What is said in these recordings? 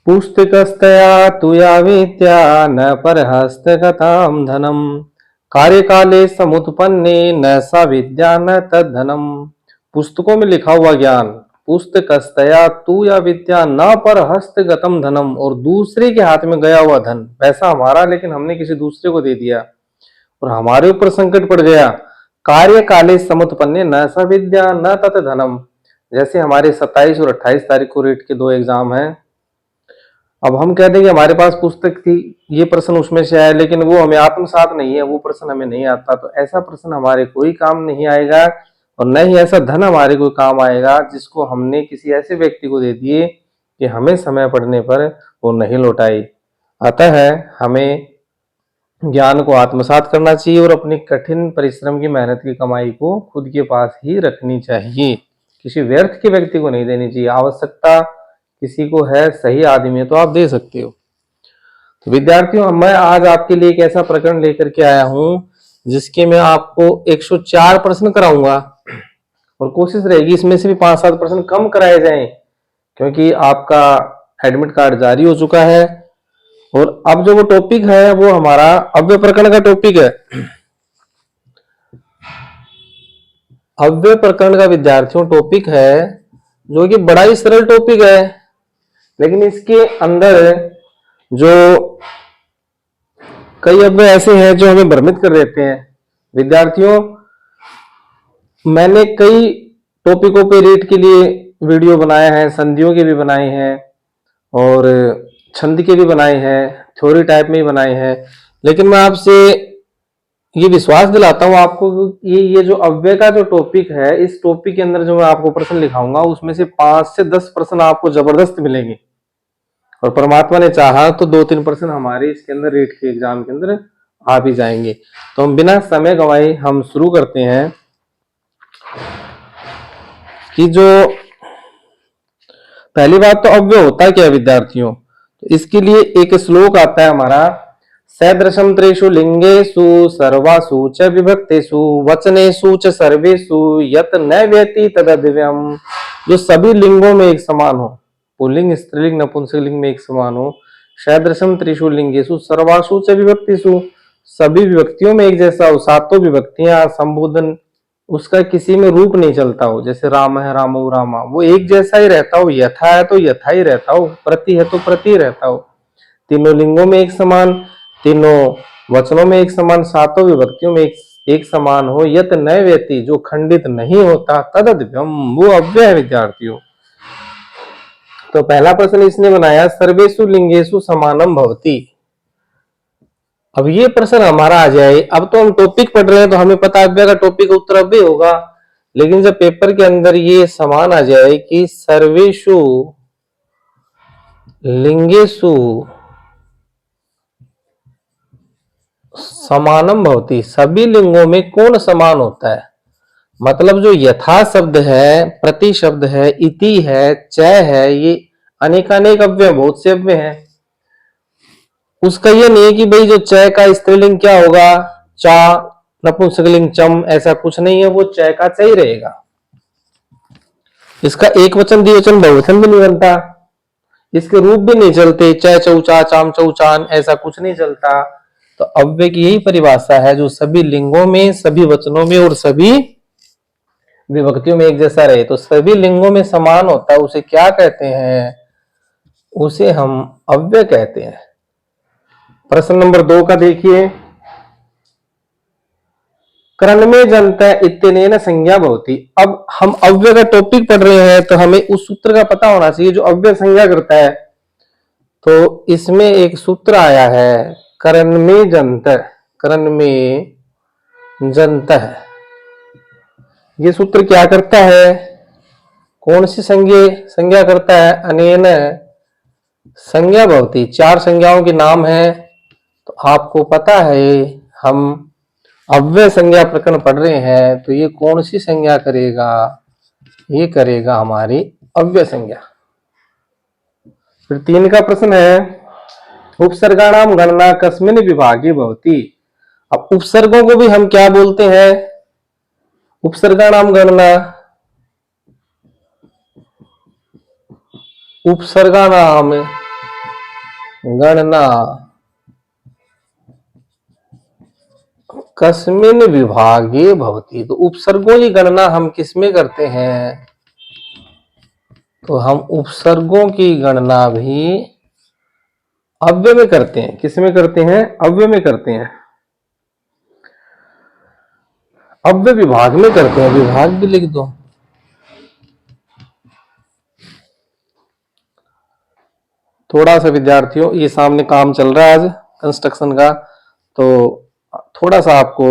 पुस्तकस्तया तु या विद्या न परहस्तगतां धनम कार्यकाले समुत्पन्ने न सा विद्या न तद्धनम। पुस्तकों में लिखा हुआ ज्ञान, पुस्तकस्तया तु या विद्या न परहस्तगतम धनम, और दूसरे के हाथ में गया हुआ धन, पैसा हमारा लेकिन हमने किसी दूसरे को दे दिया और हमारे ऊपर संकट पड़ गया। कार्य काले समुत्पन्ने न सा विद्या न तत् धनम। जैसे हमारे 27 और 28 तारीख को रेट के 2 एग्जाम हैं। अब हम कहते हैं कि हमारे पास पुस्तक थी, ये प्रश्न उसमें से आया, लेकिन वो हमें आत्मसात नहीं है, वो प्रश्न हमें नहीं आता, तो ऐसा प्रश्न हमारे कोई काम नहीं आएगा और न ही ऐसा धन हमारे कोई काम आएगा जिसको हमने किसी ऐसे व्यक्ति को दे दिए कि हमें समय पड़ने पर वो नहीं लौटाई। अतः हमें ज्ञान को आत्मसात करना चाहिए और अपनी कठिन परिश्रम की मेहनत की कमाई को खुद के पास ही रखनी चाहिए, किसी व्यर्थ के व्यक्ति को नहीं देनी चाहिए। आवश्यकता किसी को है, सही आदमी है तो आप दे सकते हो। तो विद्यार्थियों, मैं आज आपके लिए एक ऐसा प्रकरण लेकर के आया हूं जिसके मैं आपको 104 प्रश्न कराऊंगा और कोशिश रहेगी इसमें से भी 5-7 प्रश्न कम कराए जाएं, क्योंकि आपका एडमिट कार्ड जारी हो चुका है। और अब जो वो टॉपिक है वो हमारा अव्यय प्रकरण का टॉपिक है। अव्यय प्रकरण का विद्यार्थियों टॉपिक है जो कि बड़ा ही सरल टॉपिक है, लेकिन इसके अंदर जो कई अव्यय ऐसे हैं जो हमें भ्रमित कर देते हैं। विद्यार्थियों, मैंने कई टॉपिकों पे रेट के लिए वीडियो बनाए हैं, संधियों के भी बनाए हैं और छंद के भी बनाए हैं, थ्योरी टाइप में भी बनाए हैं, लेकिन मैं आपसे ये विश्वास दिलाता हूँ आपको कि ये जो अव्यय का जो टॉपिक है, इस टॉपिक के अंदर जो मैं आपको प्रश्न लिखाऊंगा उसमें से 5 से 10 प्रश्न आपको जबरदस्त मिलेंगे और परमात्मा ने चाहा तो 2-3 प्रश्न हमारे इसके अंदर रेट के एग्जाम के अंदर आ भी जाएंगे। तो हम बिना समय गंवाए हम शुरू करते हैं कि जो पहली बात तो अव्यय होता क्या विद्यार्थियों। तो इसके लिए एक श्लोक आता है हमारा, सदृशम त्रिषु लिंगेषु सर्वासु च विभक्तेषु वचनेषु च सर्वेषु यत न व्यति तददिव्यम। जो सभी लिंगों में एक समान हो, पुल्लिंग स्त्रीलिंग नपुंसकलिंग में एक समान हो। सदृशम त्रिषु लिंगेषु सर्वासु च विभक्तेषु, सभी विभक्तियों में एक जैसा हो, सातों विभक्तियां संबोधन उसका किसी में रूप नहीं चलता हो। जैसे राम है रामो रामा, वो एक जैसा ही रहता हो, यथा है तो यथा ही रहता हो, प्रति है तो प्रति रहता हो। तीनों लिंगों में एक समान, तीनों वचनों में एक समान, सातों विभक्तियों में एक समान हो। यत न व्यति, जो खंडित नहीं होता, तददिव्यम, वो अव्यय है विद्यार्थियों। तो पहला प्रश्न इसने बनाया, सर्वेषु लिंगेषु समानम भवति। अब ये प्रश्न हमारा आ जाए, अब तो हम टॉपिक पढ़ रहे हैं तो हमें पता है अव्यय का टॉपिक उत्तर अव्यय होगा, लेकिन जब पेपर के अंदर ये समान आ जाए कि सर्वेषु लिंगेषु समानम भवति, सभी लिंगों में कौन समान होता है, मतलब जो यथा शब्द है, प्रति शब्द है, इति है, च है, ये अनेकानेक अव्यय, बहुत से अव्यय हैं। उसका ये नहीं है कि भाई जो च का स्त्रीलिंग क्या होगा, चा, नपुंसकलिंग चम, ऐसा कुछ नहीं है, वो च का च ही रहेगा। इसका एक वचन द्विवचन बहुवचन भी नहीं बनता, इसके रूप भी नहीं चलते, च चौचा चाम चौचान, ऐसा कुछ नहीं चलता। तो अव्यय की यही परिभाषा है, जो सभी लिंगों में, सभी वचनों में और सभी विभक्तियों में एक जैसा रहे। तो सभी लिंगों में समान होता है, उसे क्या कहते हैं, उसे हम अव्यय कहते हैं। प्रश्न नंबर 2 का देखिए, क्रन्मे जन्त इत्यनेन संज्ञा भवति। अब हम अव्यय का टॉपिक पढ़ रहे हैं तो हमें उस सूत्र का पता होना चाहिए जो अव्यय संज्ञा करता है। तो इसमें एक सूत्र आया है, क्रन्मे जन्त, क्रन्मे जन्त। ये सूत्र क्या करता है, कौन सी संज्ञा करता है, अनेन संज्ञा भवति। 4 संज्ञाओं के नाम है, तो आपको पता है हम अव्यय संज्ञा प्रकरण पढ़ रहे हैं, तो ये कौन सी संज्ञा करेगा, ये करेगा हमारी अव्यय संज्ञा। फिर 3 का प्रश्न है, उपसर्गाणाम गणना कस्मिन् विभागे भवति। अब उपसर्गों को भी हम क्या बोलते हैं, उपसर्गाणाम गणना, उपसर्गाणाम गणना कस्मिन विभागे भवति। तो उपसर्गों की गणना हम किसमें करते हैं? तो हम उपसर्गों की गणना भी अव्यय में करते हैं। किसमें करते हैं? अव्यय में करते हैं, अव्यय विभाग में करते हैं। विभाग भी लिख दो। थोड़ा सा विद्यार्थियों, ये सामने काम चल रहा है आज कंस्ट्रक्शन का, तो थोड़ा सा आपको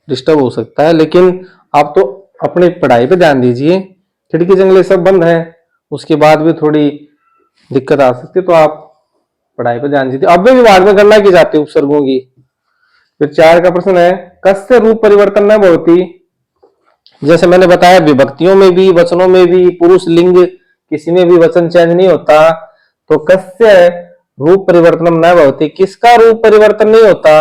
डिस्टर्ब हो सकता है, लेकिन आप तो अपनी पढ़ाई पे ध्यान दीजिए। खिड़की जंगले सब बंद है, उसके बाद भी थोड़ी दिक्कत आ सकती है, तो आप पढ़ाई पे ध्यान दीजिए। अव्यय विभाग में गणना की जाती है उपसर्गों की। फिर 4 का प्रश्न है, कस्य रूप परिवर्तन न भवति। जैसे मैंने बताया, विभक्तियों में भी, वचनों में भी, पुरुष लिंग किसी में भी वचन चेंज नहीं होता। तो कस्य रूप परिवर्तन न भवति, किसका रूप परिवर्तन नहीं होता।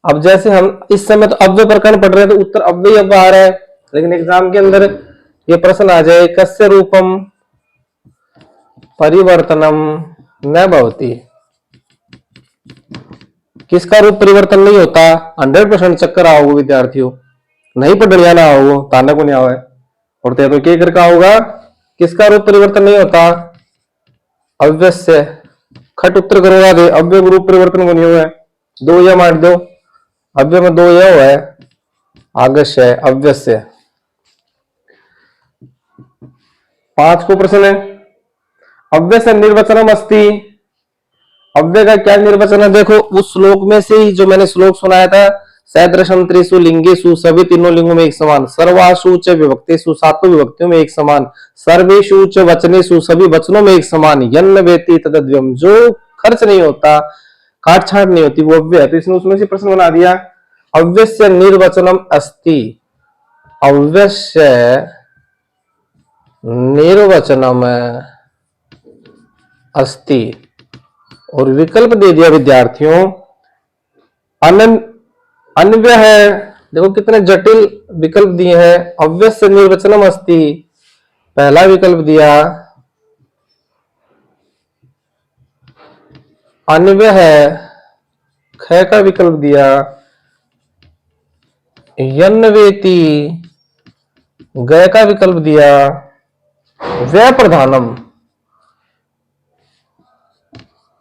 अब जैसे हम इस समय तो अव्यय प्रकरण पढ़ रहे हैं, तो उत्तर अव्यय अब आ रहा है, लेकिन एग्जाम के अंदर ये प्रश्न आ जाए, कस्य रूपम परिवर्तनम न भवति, किसका रूप परिवर्तन नहीं होता। 100% चक्कर आओगे विद्यार्थियों, नहीं पढ़ ना आओ, ताना को नहीं आवे और ते तो क्या करके आओगा। किसका रूप परिवर्तन नहीं होता? अव्यय से। खट उत्तर करोगा दे, अव्यय रूप परिवर्तन को नहीं हुआ है, 2 या मार दो, अव्यय में 2 यह हुआ है, आगस्य अव्यय से। 5 को प्रश्न है, अव्यय से निर्वचनम अस्ति। अव्यय का क्या निर्वचन है? देखो उस श्लोक में से ही जो मैंने श्लोक सुनाया था, सैदृशम त्रिषु लिंगेषु, सभी तीनों लिंगों में एक समान, सर्वासु च विभक्तेषु, सातों विभक्तियों में एक समान, सर्वेषु च वचनेषु, सभी वचनों में एक समान, यन्न वेति तदद्वयम्, जो खर्च नहीं होता, काट छाट नहीं होती, वो अव्यय है। तो इसने उसमें से प्रश्न बना दिया, अव्यस्य निर्वचनम अस्ति, अव्यस्य निर्वचनम अस्ति, और विकल्प दे दिया विद्यार्थियों, अन्वय है। देखो कितने जटिल विकल्प दिए हैं। अव्यस्य निर्वचनम अस्ति, पहला विकल्प दिया, अन्वय है, ख का विकल्प दिया, यन्वेति, ग का विकल्प दिया, व्यय प्रधानम,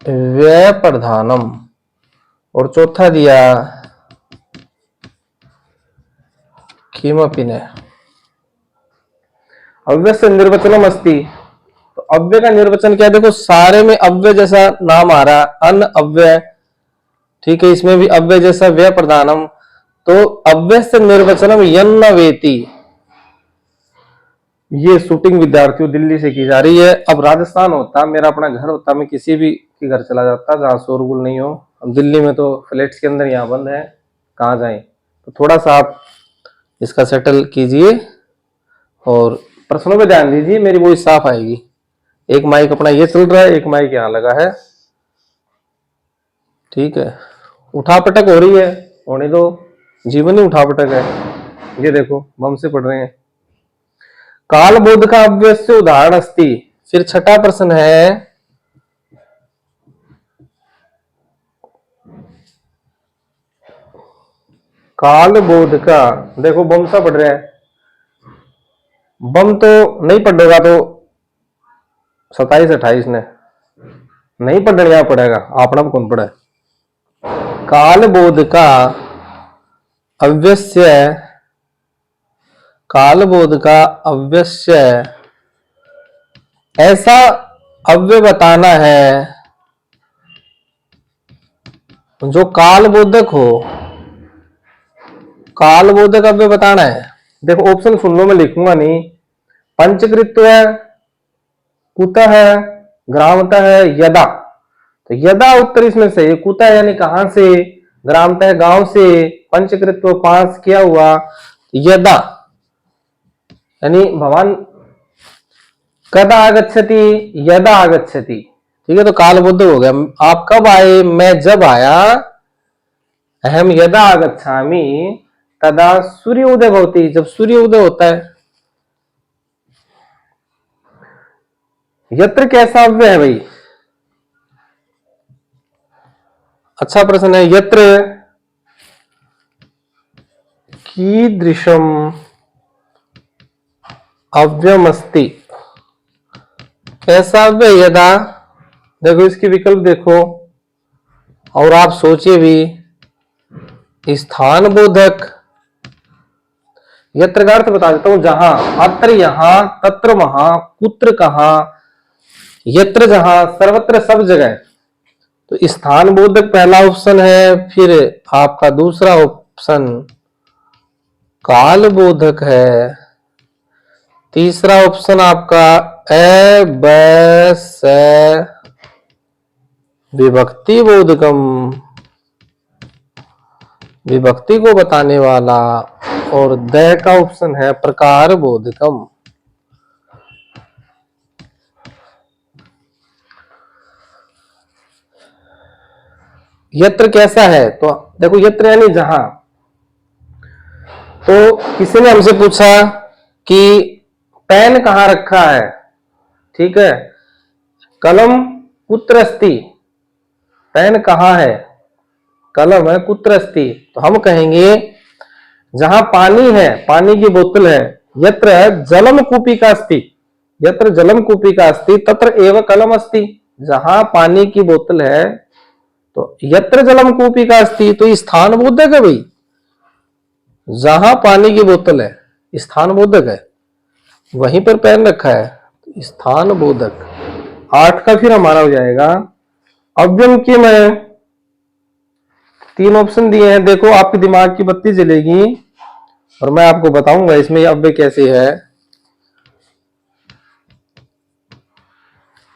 व्यय प्रधानम, और चौथा दिया किमपि न। अव्यय से निर्वचनम अस्ति, तो अव्यय का निर्वचन क्या है? देखो सारे में अव्यय जैसा नाम आ रहा, अन अव्यय, ठीक है, इसमें भी अव्यय जैसा व्यय प्रधानम, तो अव्यय से निर्वचनम यन्न वेति। ये शूटिंग विद्यार्थियों दिल्ली से की जा रही है। अब राजस्थान होता, मेरा अपना घर होता, मैं किसी भी के घर चला जाता जहां शोरगुल नहीं हो। अब दिल्ली में तो फ्लैट्स के अंदर यहाँ बंद है, कहाँ जाए। तो थोड़ा सा आप इसका सेटल कीजिए और प्रश्नों पे ध्यान दीजिए, मेरी वॉइस साफ आएगी। एक माइक अपना ये चल रहा है, एक माइक यहाँ लगा है, ठीक है। उठापटक हो रही है, होने दो, जीवन ही उठापटक है। ये देखो बम से पढ़ रहे हैं। काल बोध का अव्यय से उदाहरण अस्ति। फिर छठा प्रश्न है, काल बोध का, देखो बम सा पढ़ रहा है, बम तो नहीं पढ़ेगा तो 27-28 ने नहीं पढ़ने पड़ेगा, अपना कौन पढ़े। काल बोध का अव्यस्य, काल बोध का अव्यस्य ऐसा अव्यय बताना है जो काल बोधक हो, काल बोधक अव्यय बताना है। देखो ऑप्शन सुन लो, मैं लिखूंगा नहीं। पंचकृत्य है, कुतः है, ग्रामतः है, यदा। तो यदा उत्तर इसमें से, कुतः यानी कहां से, ग्रामतः गांव से, पंचकृत्य पास किया हुआ, यदा यानी भगवान कदा आगच्छति, यदा आगच्छति, ठीक है। तो काल बुद्ध हो गया, आप कब आए, मैं जब आया, अहम यदा आगच्छामि तदा सूर्य उदय भवति, जब सूर्य उदय होता है। यत्र कैसा अव्यय है भाई, अच्छा प्रश्न है। यत्र कीदृशम अव्ययमस्ति, कैसा अव्यय यदा, देखो इसकी विकल्प देखो और आप सोचिए भी। स्थान बोधक, यत्र का अर्थ बता देता हूं, जहां, अत्र यहां, तत्र वहां, कुत्र कहां, यत्र जहां, सर्वत्र सब जगह। तो स्थान बोधक पहला ऑप्शन है। फिर आपका दूसरा ऑप्शन काल बोधक है। तीसरा ऑप्शन आपका विभक्ति बोधकम, विभक्ति को बताने वाला। और द का ऑप्शन है प्रकार बोधकम। यत्र कैसा है, तो देखो यत्र यानी जहां। तो किसी ने हमसे पूछा कि पेन कहां रखा है, ठीक है, कलम कुत्र अस्ति, पेन कहां है, कलम है कुत्र अस्ति, तो हम कहेंगे जहां पानी है, पानी की बोतल है, यत्र जलम कूपिका अस्ति, यत्र जलम कूपिका अस्ति तत्र एव कलम अस्ति, जहां पानी की बोतल है तो यत्र जलम कूपिका अस्ति, तो स्थान बोधक है भाई। जहां पानी की बोतल है स्थान बोधक है, वहीं पर पेन रखा है तो स्थान बोधक। 8 का फिर हमारा हो जाएगा अव्यम की। मैं 3 ऑप्शन दिए हैं, देखो आपके दिमाग की बत्ती जलेगी और मैं आपको बताऊंगा इसमें अव्यय कैसे है।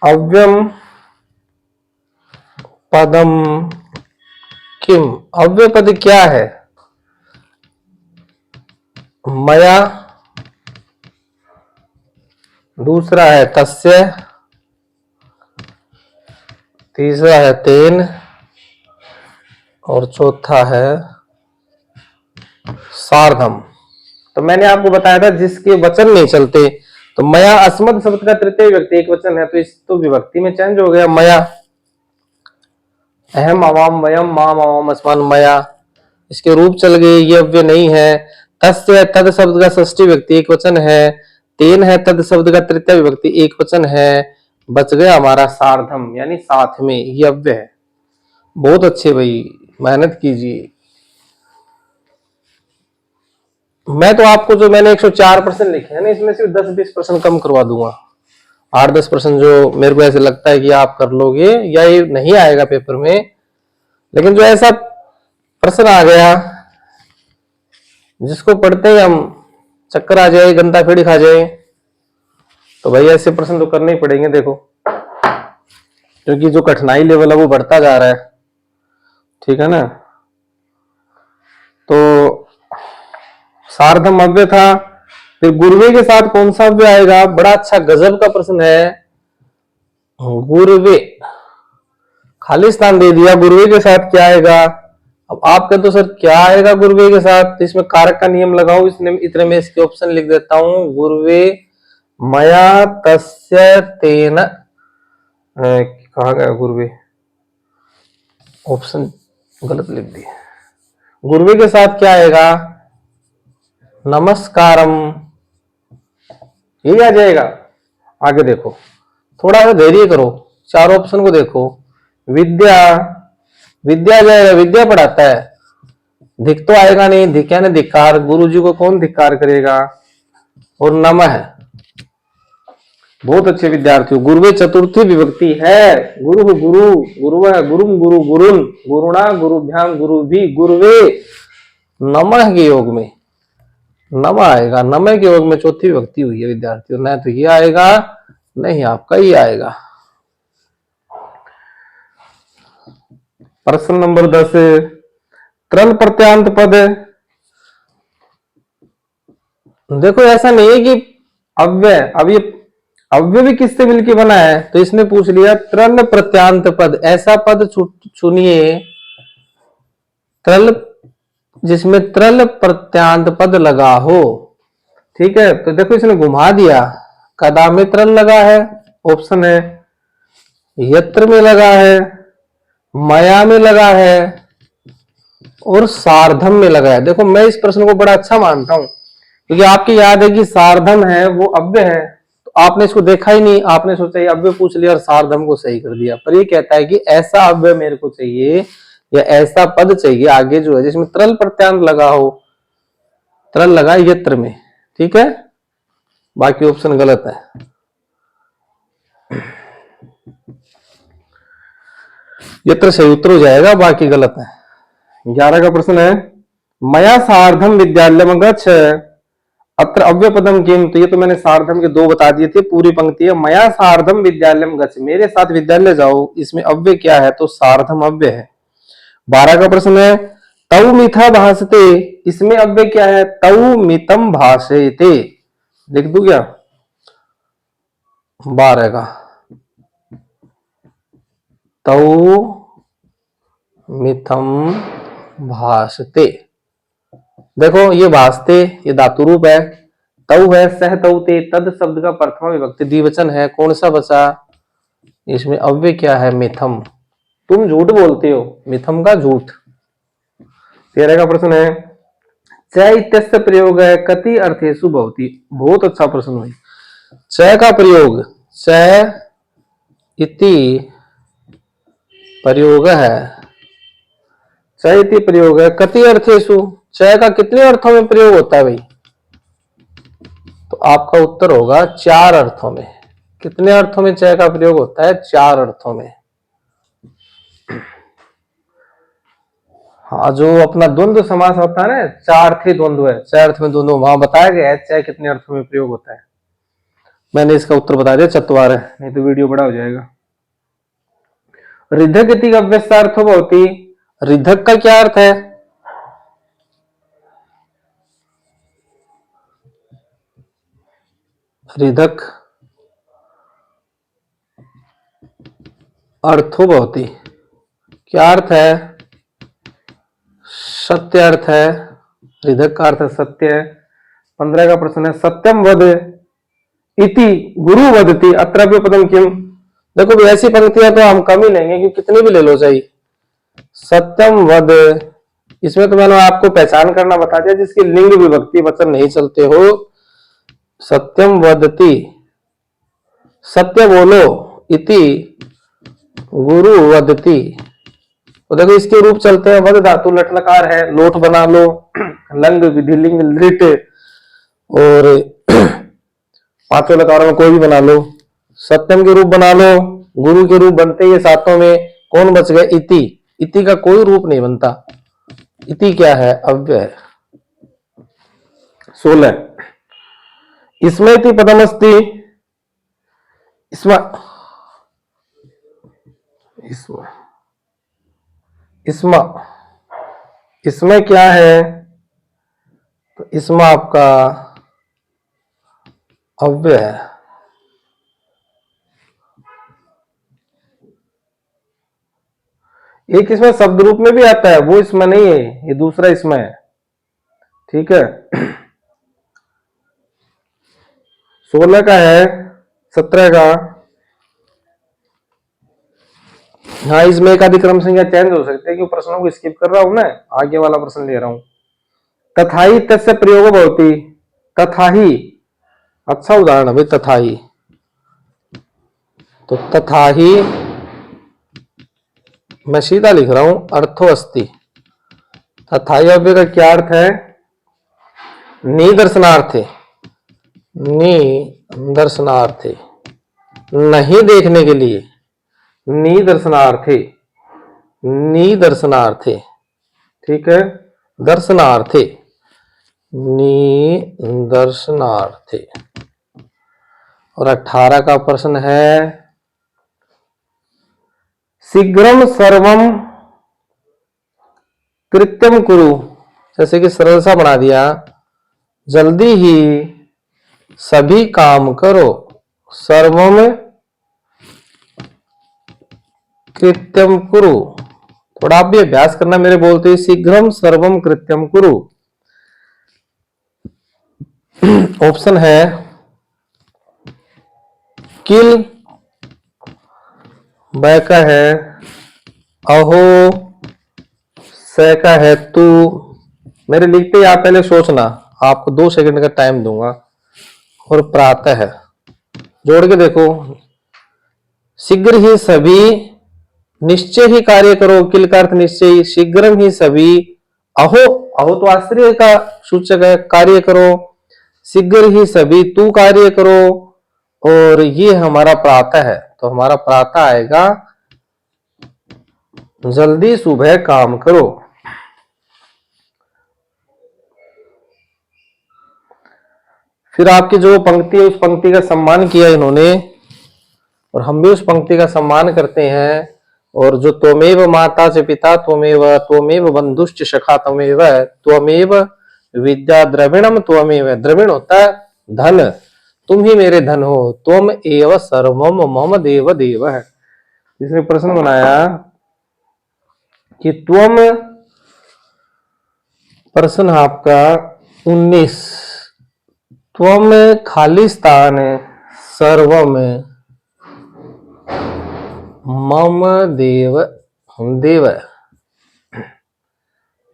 अव्यम पदम किम, अव्यय पद क्या है, मया, दूसरा है तस्य, तीसरा है तेन और चौथा है सार्धम। तो मैंने आपको बताया था जिसके वचन नहीं चलते, तो मया अस्मद शब्द का तृतीय व्यक्ति एक वचन है तो इस तो विभक्ति में चेंज हो गया मया। अहम अवाम वयम माम अवाम अस्मान मया, इसके रूप चल गए, ये अव्यय नहीं है। तस्य तद शब्द का षष्ठी व्यक्ति एक वचन है। तेन है तद शब्द का तृतीय विभक्ति एक वचन है। बच गया हमारा सार्धम यानी साथ में, ये अव्यय है। बहुत अच्छे भाई, मेहनत कीजिए। मैं तो आपको जो मैंने 104% लिखे हैं ना, इसमें सिर्फ 10-20% कम करवा दूंगा। 8-10% जो मेरे को ऐसे लगता है कि आप कर लोगे या ये नहीं आएगा पेपर में, लेकिन जो ऐसा प्रश्न आ गया जिसको पढ़ते ही हम चक्कर आ जाए, गंदा फेड़ी खा जाए, तो भाई ऐसे प्रश्न तो करने ही पड़ेंगे। देखो क्योंकि जो कठिनाई लेवल है वो बढ़ता जा रहा है, ठीक है ना। तो सार्धम अव्यय था। फिर गुरवे के साथ कौन सा अव्यय आएगा, बड़ा अच्छा गजब का प्रश्न है। गुरवे, खाली स्थान दे दिया, गुरवे के साथ क्या आएगा। अब आप कहते हो सर क्या आएगा गुरवे के साथ, तो इसमें कारक का नियम लगाओ। इसने इतने में इसके ऑप्शन लिख देता हूं, गुरवे मया तस्य तेन, कहा गया गुरवे, ऑप्शन गलत लिख दिया। गुरवे के साथ क्या आएगा, नमस्कारम, यही आ जाएगा। आगे देखो, थोड़ा सा धैर्य करो, 4 ऑप्शन को देखो। विद्या, विद्या जाएगा, विद्या पढ़ाता है। धिक तो आएगा नहीं, धिक यानी धिक्कार, गुरु जी को कौन धिक्कार करेगा। और नमः, बहुत अच्छे विद्यार्थियों, गुरुवे चतुर्थी विभक्ति है। गुरु गुरु, गुरुव गुरुम गुरु गुरुन, गुरुणा गुरुभ्याम गुरु भी, गुरुवे नमः के योग में नमः आएगा। नमः के योग में चौथी विभक्ति हुई है विद्यार्थियों, न तो ये आएगा नहीं आपका ये आएगा। प्रश्न नंबर 10, त्रल प्रत्यांत पद। देखो ऐसा नहीं है कि अव्यय, अब ये अव्यय भी किससे मिलके बना है, तो इसने पूछ लिया त्रल प्रत्यांत पद, ऐसा पद चुनिए त्रल जिसमें त्रल प्रत्यांत पद लगा हो, ठीक है। तो देखो इसने घुमा दिया, कदा में त्रल लगा है ऑप्शन है, यत्र में लगा है, मया में लगा है और सार्धम में लगा है। देखो मैं इस प्रश्न को बड़ा अच्छा मानता हूं क्योंकि आपकी याद है कि सार्धम है वो अव्यय है, तो आपने इसको देखा ही नहीं, आपने सोचा ये अव्यय पूछ लिया और सार्धम को सही कर दिया। पर ये कहता है कि ऐसा अव्यय मेरे को चाहिए या ऐसा पद चाहिए आगे जो है जिसमें तरल प्रत्यांत लगा हो, तरल लगा यत्र में, ठीक है। बाकी ऑप्शन गलत है। यत्र सही उत्तर हो जाएगा, बाकी गलत है। 11 का प्रश्न है मया सार्धम विद्यालयम गच्छ अत्र अव्यय पदम किम। तो ये तो मैंने सार्धम के दो बता दिए थे, पूरी पंक्ति है मया सार्धम विद्यालयम गच्छ, मेरे साथ विद्यालय जाओ। इसमें अव्यय क्या है, तो सार्धम अव्यय है। 12 का प्रश्न है तौ मिथा भाषते, इसमें अव्यय क्या है, तौ मितम भाषते, लिख दूं क्या 12 का, तौ मिथम भाषते। देखो ये भाषते ये धातु रूप है, तौ है सह तौते, तद शब्द का प्रथमा विभक्ति द्विवचन है, कौन सा बचा, इसमें अव्यय क्या है, मिथम। तुम झूठ बोलते हो, मिथम का झूठ। 13 का प्रश्न है च इत्यस्य प्रयोग है कति अर्थेषु भवति। बहुत अच्छा प्रश्न भाई। च का प्रयोग, च इति प्रयोग है, च इति प्रयोग है कति अर्थेषु, च का कितने अर्थों में प्रयोग होता है भाई, तो आपका उत्तर होगा 4 अर्थों में। कितने अर्थों में च का प्रयोग होता है, 4 अर्थों में। हाँ जो अपना द्वंद्व समास होता है ना, 4 थे द्वंद्व है, 4 अर्थ में द्वंद्व, वहां बताया गया है च कितने अर्थों में प्रयोग होता है। मैंने इसका उत्तर बता दिया, चत्वार है, नहीं तो वीडियो बड़ा हो जाएगा। रिधक इति अव्यस्तार्थो भवति, रिधक का क्या अर्थ है, रिधक अर्थो भवति, क्या अर्थ है, सत्य अर्थ है, रिधक का अर्थ सत्य है। 15 का प्रश्न है सत्यम वद इति गुरु वदति अत्र पदम किम। देखो भी ऐसी पंक्तियां तो हम कम ही लेंगे क्योंकि कितनी भी ले लो सही। सत्यम वद, इसमें तो मैंने आपको पहचान करना बता दिया जिसकी लिंग विभक्ति वचन नहीं चलते हो। सत्यम वदति, सत्य बोलो, इति गुरु वदति, तो देखो इसके रूप चलते हैं, वद धातु लट लकार है, लोट बना लो, लंग विधिलिंग लिट, और 5 लकारों में कोई भी बना लो, सत्यम के रूप बना लो, गुरु के रूप बनते हैं सातों में, कौन बच गए, इति। इति का कोई रूप नहीं बनता, इति क्या है, अव्यय है। 16 इसमें इति पदमस्ति, इसमें इसमें इसमें क्या है, तो इसमें आपका अव्यय है। एक इसमें शब्द रूप में भी आता है, वो इसमें नहीं है, ये दूसरा इसमें है, ठीक है। 16 का है, 17 का, हाँ इसमें एक अधिक्रम संख्या चेंज हो सकती है क्योंकि प्रश्नों को स्किप कर रहा हूं मैं, आगे वाला प्रश्न ले रहा हूं। तथाही तस्य प्रयोग भवति, तथाही, अच्छा उदाहरण है तथाही, तो तथाही मैं सीधा लिख रहा हूं अर्थो अस्ति। तथाही अव्यय का क्या अर्थ है, निदर्शनार्थे, निदर्शनार्थे, नहीं देखने के लिए, निदर्शनार्थे, निदर्शनार्थे, ठीक है, दर्शनार्थे, निदर्शनार्थे। और 18 का प्रश्न है शीघ्रम सर्वम कृत्यम कुरु, जैसे कि सरल सा बना दिया, जल्दी ही सभी काम करो, सर्वम कृत्यम कुरु। थोड़ा आप भी अभ्यास करना मेरे बोलते, शीघ्रम सर्वम कृत्यम कुरु। ऑप्शन है किल, बै का है अहो, स का है तू। मेरे लिखते ही आप पहले सोचना, आपको 2 सेकंड का टाइम दूंगा। और प्रातः है, जोड़ के देखो। शीघ्र ही सभी, निश्चय ही कार्य करो, किल का अर्थ निश्चय, शीघ्रम ही सभी। अहो, अहो तो आश्चर्य का सूचक है, कार्य करो। शीघ्र ही सभी तू कार्य करो। और ये हमारा प्रातः है, तो हमारा प्रातः आएगा जल्दी सुबह काम करो। फिर आपकी जो पंक्ति है, उस पंक्ति का सम्मान किया इन्होंने, और हम भी उस पंक्ति का सम्मान करते हैं। और जो त्वमेव माता च पिता त्वमेव, त्वमेव बंधुश्च सखा त्वमेव, त्वमेव विद्या द्रविणम त्वमेव। द्रविण होता है धन, तुम ही मेरे धन हो। त्वम एव सर्वम मम देव देव है। इसने प्रश्न बनाया कि त्वम, प्रश्न आपका 19, त्वम खालिस्तान सर्वम मम देव देव।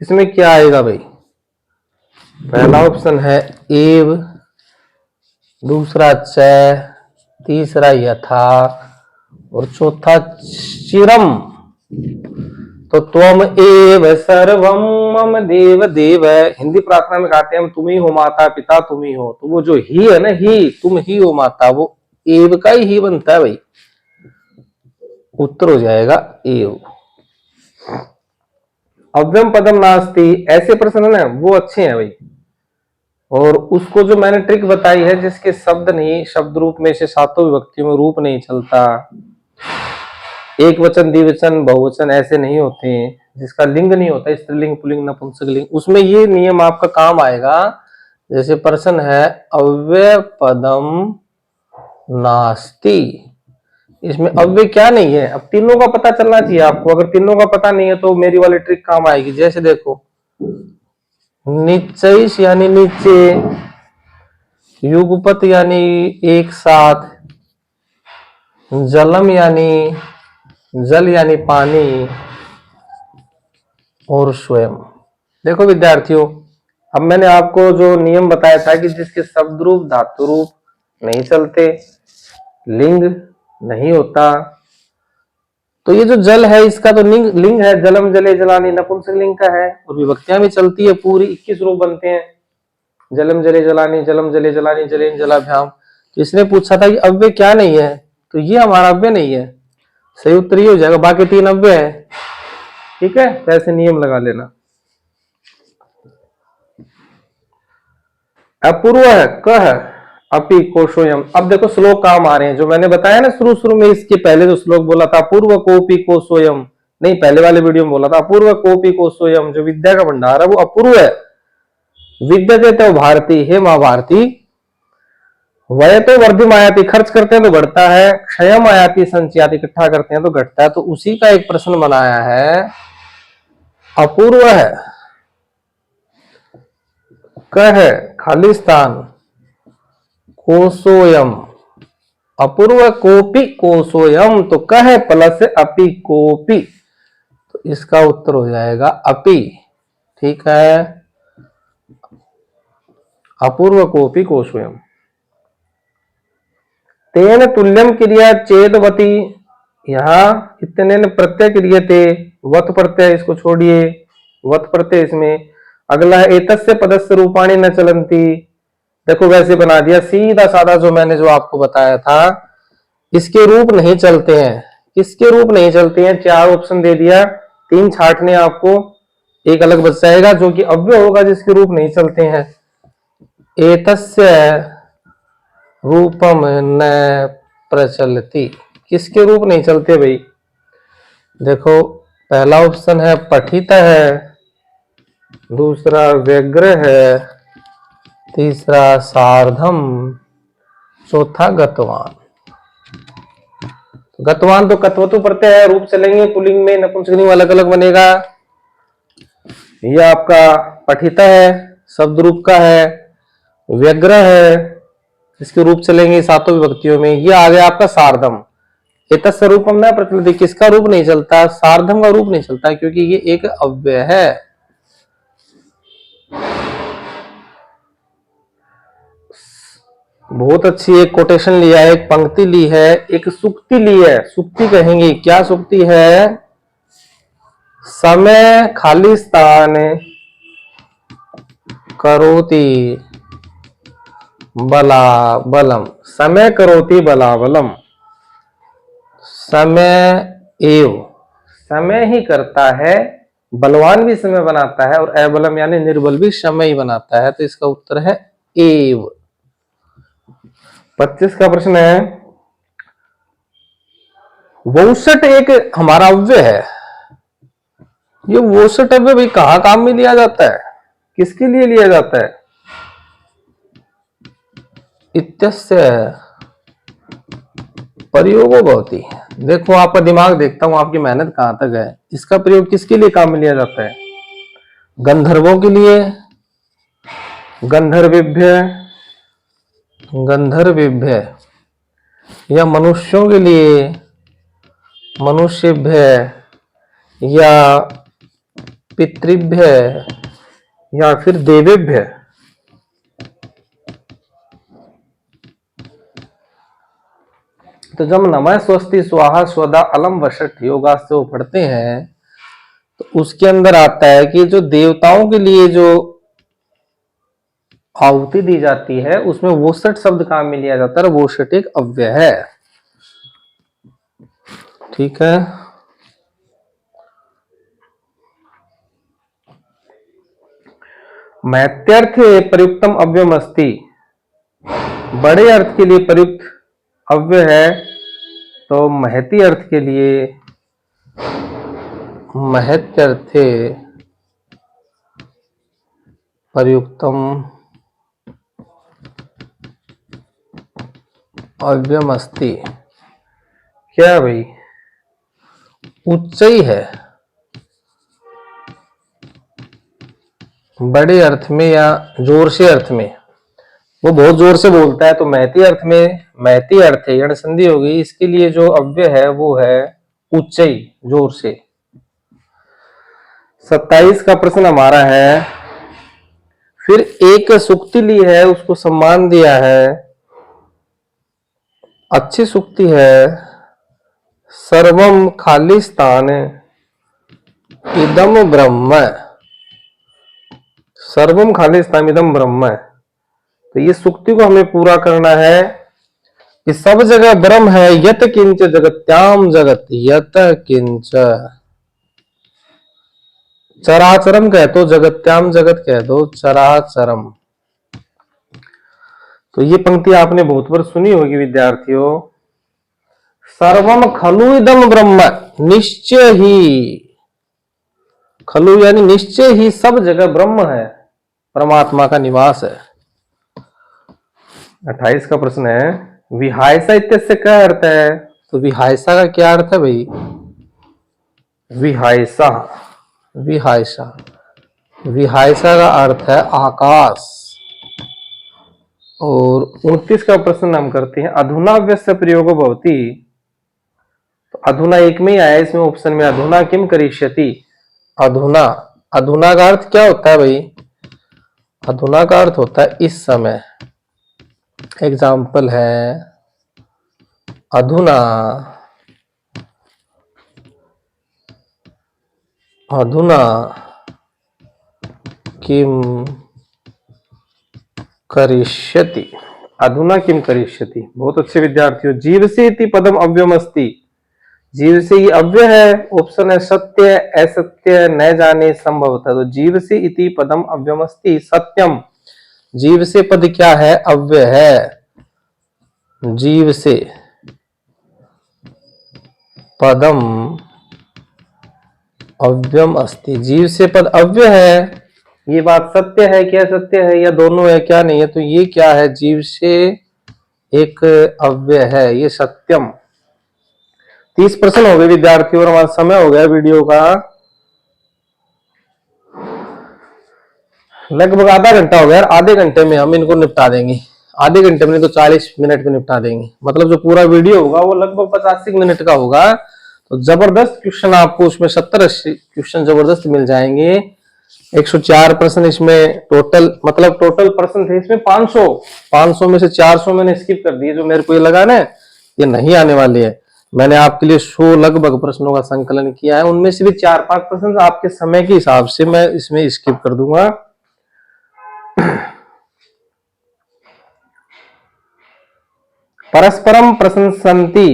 इसमें क्या आएगा भाई? पहला ऑप्शन है एव, दूसरा च, तीसरा यथा, और चौथा चिरम। तो त्वम एव सर्वम मम देव देव। हिंदी प्रार्थना में कहते हैं हम, तुम ही हो माता पिता, तुम ही हो। तो वो जो ही है ना, ही, तुम ही हो माता, वो एव का ही बनता है भाई। उत्तर हो जाएगा एव। अव्यम पदम नास्ति, ऐसे प्रश्न है ना, वो अच्छे हैं भाई। और उसको जो मैंने ट्रिक बताई है, जिसके शब्द नहीं, शब्द रूप में से सातों विभक्तियों में रूप नहीं चलता, एक वचन द्विवचन बहुवचन ऐसे नहीं होते, जिसका लिंग नहीं होता, स्त्रीलिंग पुल्लिंग नपुंसकलिंग, उसमें ये नियम आपका काम आएगा। जैसे प्रश्न है अव्यय पदम नास्ति, इसमें अव्यय क्या नहीं है? अब तीनों का पता चलना चाहिए आपको। अगर तीनों का पता नहीं है तो मेरी वाली ट्रिक काम आएगी। जैसे देखो, निश्चय यानी नीचे, युगपत यानी एक साथ, जलम यानी जल यानी पानी, और स्वयं। देखो विद्यार्थियों, अब मैंने आपको जो नियम बताया था कि जिसके शब्द रूप धातु रूप नहीं चलते, लिंग नहीं होता, तो ये जो जल है इसका तो लिंग है, जलम जले जलानी नपुंसकलिंग का है। और विभक्तियां भी चलती है, पूरी 21 रूप बनते हैं, जलम जले जलानी, जलम जले जलानी, जलेन जलाभ्याम। तो इसने पूछा था कि अव्यय क्या नहीं है, तो ये हमारा अव्यय नहीं है। सही उत्तर ये हो जाएगा, बाकी 3 अव्यय है। ठीक है, तो ऐसे नियम लगा लेना। अपूर्व है, क है, अपि कोशोयम। अब देखो श्लोक काम आ रहे हैं, जो मैंने बताया ना शुरू में, इसके पहले जो श्लोक बोला था, अपूर्व कोपि कोशोयम, नहीं पहले वाले वीडियो में बोला था, अपूर्व कोपि कोशोयम, जो विद्या का भंडार है वो अपूर्व है। विद्या देते हो भारती, हे मां भारती। वह तो वर्धिम आयाति, खर्च करते हैं तो बढ़ता है, क्षयम आयाति संचयाति, इकट्ठा करते हैं तो घटता है। तो उसी का एक प्रश्न बनाया है, अपूर्व है, क है खालिस्तान, कोसोयम, अपूर्व कोपि कोसोयम, तो क है प्लस अपि कोपि, तो इसका उत्तर हो जाएगा अपि। ठीक है, अपूर्व कोपि कोसोयम। तेन तुल्यम क्रिया चेदवती, यहां इतने प्रत्यय क्रियते, वत प्रत्यय इसको छोड़िए, वत प्रत्यय इसमें। अगला है एतस्य पदस्य रूपाणी न चलंती। देखो वैसे बना दिया, सीधा साधा जो मैंने जो आपको बताया था, इसके रूप नहीं चलते हैं। किसके रूप नहीं चलते हैं? 4 ऑप्शन दे दिया, 3 छाटने आपको, एक अलग बच जाएगा जो कि अव्यय होगा, जिसके रूप नहीं चलते हैं। एतस्य रूपम न प्रचलती, किसके रूप नहीं चलते भाई? देखो पहला ऑप्शन है पठित है, दूसरा व्यग्र है, तीसरा सार्धम, चौथा गतवान। गतवान तो कत्वतु प्रत्यय है, रूप चलेंगे, पुल्लिंग में नपुंसकलिंग अलग अलग बनेगा। यह आपका पठित है, शब्द रूप का है, व्यग्र है, इसके रूप चलेंगे सातों विभक्तियों में। ये आ गया आपका सार्धम, एतस्य रूपम न प्रचलति, किसका रूप नहीं चलता? सार्धम का रूप नहीं चलता, क्योंकि ये एक अव्यय है। बहुत अच्छी एक कोटेशन लिया है, एक पंक्ति ली है, एक सुक्ति ली है। सुक्ति कहेंगे, क्या सुक्ति है? समय खाली स्थान करोति बला बलम। समय करोति बला बलम, समय एव, समय ही करता है, बलवान भी समय बनाता है, और अबलम यानी निर्बल भी समय ही बनाता है। तो इसका उत्तर है एव। 25 का प्रश्न है, वोषट एक हमारा अव्यय है। ये वोषट अव्यय भाई कहां काम में लिया जाता है, किसके लिए लिया जाता है? इत्यस्य प्रयोगो भवति। देखो आपका दिमाग देखता हूं, आपकी मेहनत कहां तक है। इसका प्रयोग किसके लिए काम में लिया जाता है? गंधर्वों के लिए, गंधर्वेभ्य, गंधर्वेभ्य, या मनुष्यों के लिए, मनुष्येभ्य, या पितृभ्य, या फिर देवेभ्य। तो जब नमः स्वस्ति स्वाहा स्वधा अलम वषट योगास्त्र पढ़ते हैं तो उसके अंदर आता है कि जो देवताओं के लिए जो आहुति दी जाती है उसमें वोषट शब्द काम में लिया जाता है। वोषट एक अव्यय है। ठीक है, मैत्यर्थे प्रयुक्तम अव्ययम अस्ति, बड़े अर्थ के लिए प्रयुक्त अव्यय है। तो महती अर्थ के लिए महत्यर्थे प्रयुक्तम अव्ययम अस्ति, क्या भाई? उच्चई है, बड़े अर्थ में या जोर से अर्थ में, वो बहुत जोर से बोलता है। तो महती अर्थ में, महती अर्थ है, यण संधि होगी, इसके लिए जो अव्यय है वो है उच्चई, जोर से। 27 का प्रश्न हमारा है, फिर एक सुक्ति ली है, उसको सम्मान दिया है, अच्छी सुक्ति है। सर्वम खाली स्थान इदम ब्रह्म, सर्वम खाली स्थान इदम ब्रह्म। तो ये सुक्ति को हमें पूरा करना है कि सब जगह ब्रह्म है। यत किंच जगत्याम जगत, यत किंच, चराचरम कह दो, जगत्याम जगत कह दो, चराचरम। तो ये पंक्ति आपने बहुत बार सुनी होगी विद्यार्थियों। सर्वम खलु इदम ब्रह्म, निश्चय ही, खलु यानी निश्चय ही सब जगह ब्रह्म है, परमात्मा का निवास है। 28 का प्रश्न है, विहायसा इत्यस्य क्या अर्थ है? तो विहायसा का क्या अर्थ है भाई? विहायसा, विहायसा, विहायसा का अर्थ है आकाश। और 29 का प्रश्न हम करते हैं, अधुना व्यस्य प्रयोगो भवति। तो अधुना एक में ही आया इसमें ऑप्शन में, अधुना किम करिष्यति। अधुना, अधुना का अर्थ क्या होता है भाई? अधुना का अर्थ होता है इस समय। एग्जाम्पल है, अधुना, अधुना किम करिष्यति, अधुना किम करिष्यति। बहुत अच्छे विद्यार्थियों, जीव से इति पदम अव्ययम अस्ति, जीव से ये अव्यय है। ऑप्शन है सत्य, असत्य, न जाने, संभवतः। तो जीव से इति पदम अव्ययम अस्ति, सत्यम। जीव से पद क्या है? अव्यय है। जीव से पदम अव्ययम अस्ति, जीव से पद अव्यय है। ये बात सत्य है क्या? सत्य है या दोनों है क्या? नहीं है। तो ये क्या है? जीव से एक अव्यय है, ये सत्यम। 30 प्रश्न हो गए विद्यार्थियों और हमारा समय हो गया वीडियो का लगभग आधा घंटा हो गया। आधे घंटे में हम इनको निपटा देंगे। आधे घंटे में, नहीं तो 40 मिनट में निपटा देंगे। मतलब जो पूरा वीडियो होगा वो लगभग 85 मिनट का होगा। तो जबरदस्त क्वेश्चन आपको उसमें 70-80 क्वेश्चन जबरदस्त मिल जाएंगे। 104 प्रश्न इसमें टोटल, मतलब टोटल प्रश्न थे इसमें 500 में से 400 मैंने स्किप कर दिए, जो मेरे को ये लगा ना ये नहीं आने वाले है। मैंने आपके लिए 100 लगभग प्रश्नों का संकलन किया है, उनमें से भी 4-5 प्रश्न आपके समय के हिसाब से मैं इसमें स्किप कर दूंगा। परस्परम प्रशंसन्ति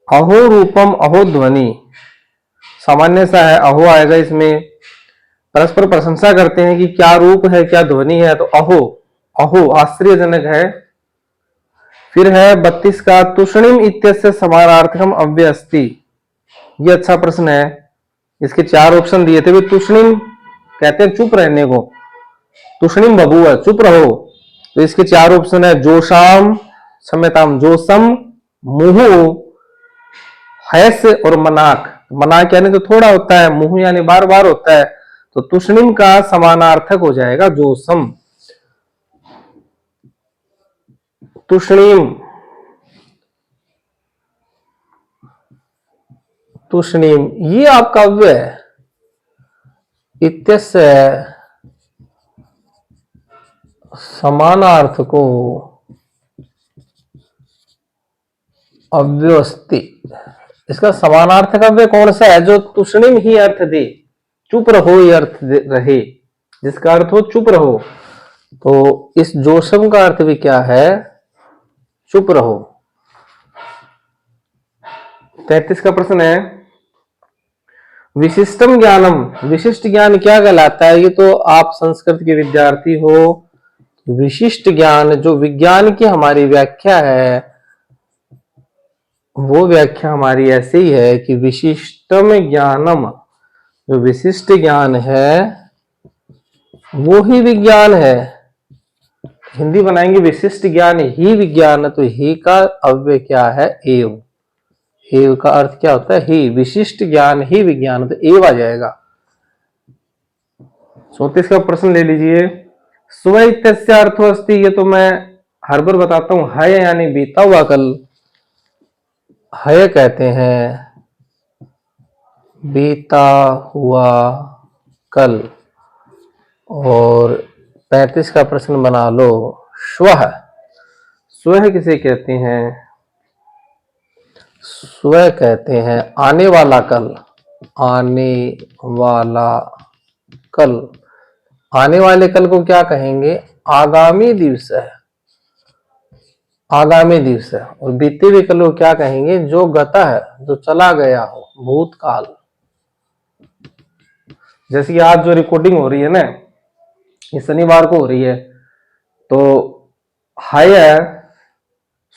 अहो रूपम अहो ध्वनि, सामान्य सा है, अहो आएगा इसमें। परस्पर प्रशंसा करते हैं कि क्या रूप है क्या ध्वनि है, तो अहो, अहो आश्चर्यजनक है। फिर है 32 का, तुष्णिम इत्यस्य समानार्थकम अव्यय अस्ति, ये अच्छा प्रश्न है। इसके 4 ऑप्शन दिए थे। तुष्णिम कहते हैं चुप रहने को, तुष्णिम बभुव चुप रहो, तो इसके 4 ऑप्शन है, जोशाम, क्षम्यताम, जोसम, मुहु, हैस और मनाक। मनाक यानी तो थोड़ा होता है, मुहु यानी बार बार होता है, तो तुष्णिम का समानार्थक हो जाएगा जोसम, तुष्णिम, तुष्णिम ये आपका अव्यय है। इत्यस्य समानार्थको अव्यवस्थि, इसका समानार्थक अव्यय कौन सा है, जो तुष्णिम ही अर्थ दे, चुप रहो ये अर्थ रहे, जिसका अर्थ हो चुप रहो। तो इस जोशम का अर्थ भी क्या है, चुप रहो। 33 का प्रश्न है, विशिष्टम ज्ञानम, विशिष्ट ज्ञान क्या कहलाता है। ये तो आप संस्कृत के विद्यार्थी हो, विशिष्ट ज्ञान जो विज्ञान की हमारी व्याख्या है, वो व्याख्या हमारी ऐसी ही है कि विशिष्टम ज्ञानम, जो विशिष्ट ज्ञान है वो ही विज्ञान है। हिंदी बनाएंगे विशिष्ट ज्ञान ही विज्ञान, तो ही का अव्यय क्या है, एव। एव का अर्थ क्या होता है, ही, विशिष्ट ज्ञान ही विज्ञान, तो एव आ जाएगा। 34 का प्रश्न ले लीजिए, स्व इत्यस्य अर्थो अस्ति, ये तो मैं हर बार बताता हूं, है यानी बीता हुआ कल, है कहते हैं बीता हुआ कल। और 35 का प्रश्न बना लो, स्वह, स्वह किसे कहते हैं, स्वह कहते हैं आने वाला कल, आने वाला कल। आने वाले कल को क्या कहेंगे, आगामी दिवस है, आगामी दिवस है। और बीते हुए कल को क्या कहेंगे, जो गता है, जो चला गया हो, भूतकाल। जैसे कि आज जो रिकॉर्डिंग हो रही है ना, ये शनिवार को हो रही है, तो हय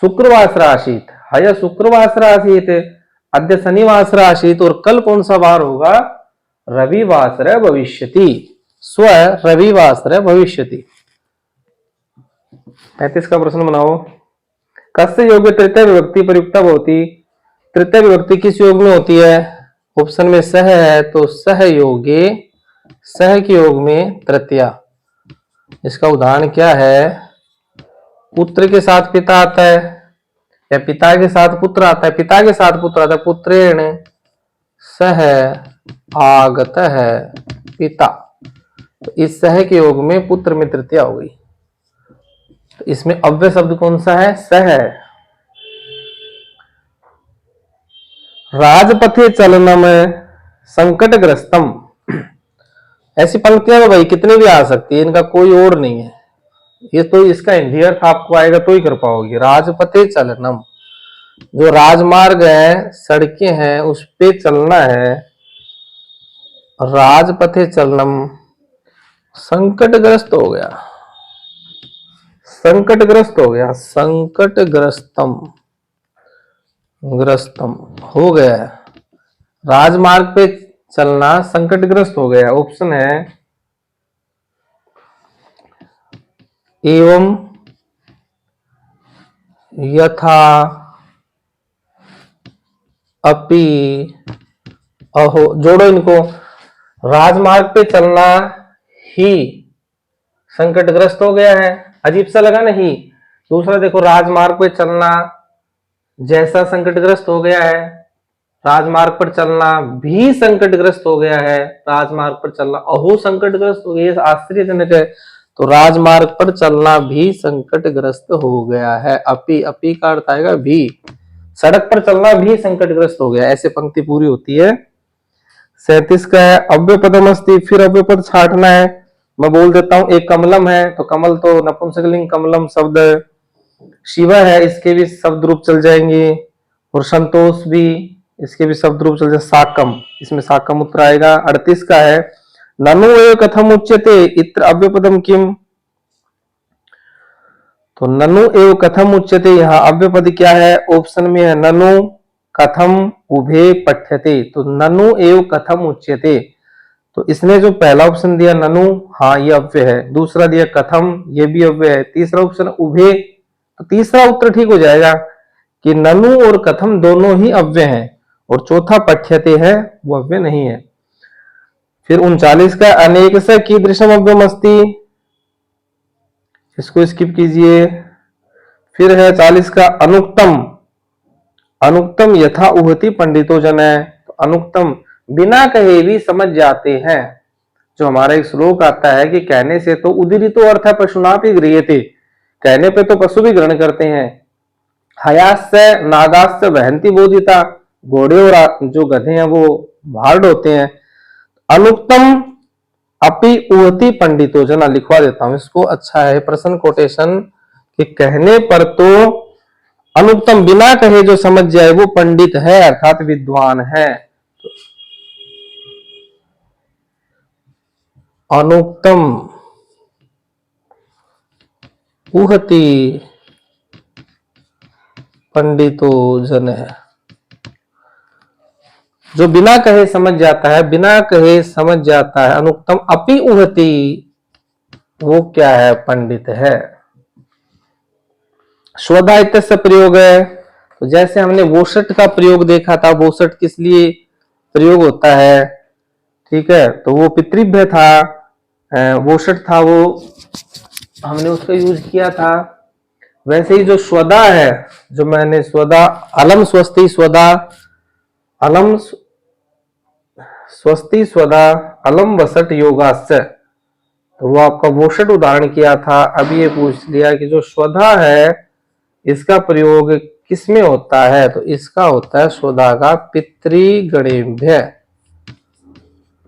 शुक्रवासर आसीत, हय शुक्रवासर आसीत, अद्य शनिवासर आसीत, और कल कौन सा वार होगा, रविवासर भविष्यति, स्व रविवासर भविष्यति। 35 का प्रश्न बनाओ, कस्य योगे तृतीय विभक्ति प्रयुक्ता भवति, तृतीय विभक्ति किस योग में होती है। ऑप्शन में सह है, तो सह योगे, सह के योग में तृतीया। इसका उदाहरण क्या है, पुत्र के साथ पिता आता है, या पिता के साथ पुत्र आता है, पिता के साथ पुत्र आता है, पुत्रेण सह आगत है पिता। तो इस सह के योग में पुत्र में तृतीया हो गई। तो इसमें अव्यय शब्द कौन सा है, सह। राजपथे चलनम संकटग्रस्तम, ऐसी पंक्तियां तो भाई कितनी भी आ सकती है, इनका कोई और नहीं है। ये तो इसका हिंदी अर्थ आपको आएगा तो ही कर पाओगे। राजपथे चलनम, जो राजमार्ग है, सड़कें हैं, उस पे चलना है, राजपथे चलनम, संकटग्रस्त हो गया, संकटग्रस्त हो गया, संकटग्रस्तम, ग्रस्तम हो गया, राजमार्ग पे चलना संकटग्रस्त हो गया। ऑप्शन है एवं, यथा, अपि, अहो, जोड़ो इनको। राजमार्ग पे चलना ही संकटग्रस्त हो गया है, अजीब सा लगा नहीं। दूसरा देखो, राजमार्ग पे चलना, जैसा संकटग्रस्त हो गया है, राजमार्ग पर चलना भी संकटग्रस्त हो गया है, राजमार्ग पर चलना अहो संकटग्रस्त हो गया, आश्चर्यजनक है। तो राजमार्ग पर चलना भी संकटग्रस्त हो गया है, अपी, अपी का अर्थ आएगा भी। सड़क पर चलना भी संकटग्रस्त हो गया, ऐसे पंक्ति पूरी होती है। 37 का है अव्यपदमस्ति, फिर अव्यपद छाटना है। मैं बोल देता हूं, एक कमलम है, तो कमल तो नपुंसकलिंग कमलम शब्द, शिवा है, इसके भी शब्द रूप चल जाएंगे, और संतोष भी, इसके भी शब्द रूप चल जाए, साकम, इसमें साकम उत्तर आएगा। 38 का है ननु एव कथम उच्यते इत्र अव्यपदम किम, तो ननु एव कथम उच्यते, यहाँ अव्यपद क्या है, ऑप्शन में है ननु कथम उभे पठ्यते, तो ननु एव कथम उच्यते। तो इसने जो पहला ऑप्शन दिया ननु, हाँ ये अव्यय है, दूसरा दिया कथम, ये भी अव्यय है, तीसरा ऑप्शन उभे, तो तीसरा उत्तर ठीक हो जाएगा कि ननु और कथम दोनों ही अव्यय हैं, और चौथा पठ्यते है वो अव्यय नहीं है। फिर 39 का अनेक से कीदृशम अव्ययम अस्ति, इसको स्किप कीजिए। फिर है 40 का अनुक्तम, अनुक्तम यथा उहति पंडितो जन है, तो अनुक्तम बिना कहे भी समझ जाते हैं। जो हमारा एक श्लोक आता है कि कहने से तो उदीरितो अर्थ पशुनापि गृह्यते, कहने पे तो पशु भी ग्रहण करते हैं। हयास्य नागास्य वहंती बोधिता, घोड़े और जो गधे हैं वो भाड़ होते हैं। अनुक्तम अपि उहति पंडितो जना, लिखवा देता हूं इसको, अच्छा है प्रश्न कोटेशन, कि कहने पर तो अनुक्तम बिना कहे जो समझ जाए वो पंडित है, अर्थात विद्वान है। अनुक्तम उहति पंडितो जन है, जो बिना कहे समझ जाता है, बिना कहे समझ जाता है। अनुक्तम अपि उहति, वो क्या है, पंडित है। स्वधा इत्यस्य प्रयोग है, तो जैसे हमने वोषट का प्रयोग देखा था, वोषट किस लिए प्रयोग होता है, ठीक है, तो वो पितृभ्य था, वोषट था, वो हमने उसका यूज किया था। वैसे ही जो स्वदा है, जो मैंने स्वदा अलम स्वस्ति स्वदा, अलम स्वस्ति स्वदा अलम वसट योगास्य, तो वो आपका वोषट उदाहरण किया था। अभी ये पूछ लिया कि जो स्वधा है इसका प्रयोग किसमें होता है, तो इसका होता है स्वधा का पितृगणेभ्य,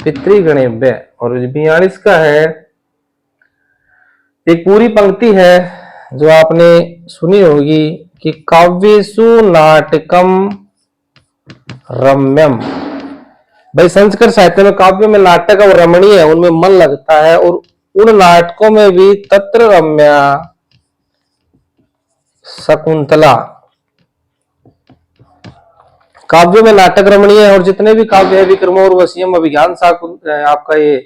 पितृगणेभ्य। और 42 का है, एक पूरी पंक्ति है जो आपने सुनी होगी कि काव्येषु नाटकम रम्यम। भाई संस्कृत साहित्य में काव्य में नाटक और रमणीय है, उनमें मन लगता है, और उन नाटकों में भी तत्र रम्या शकुंतला, काव्य में नाटक रमणीय है। और जितने भी काव्य है, विक्रम और वसीयम अभिज्ञान आपका ये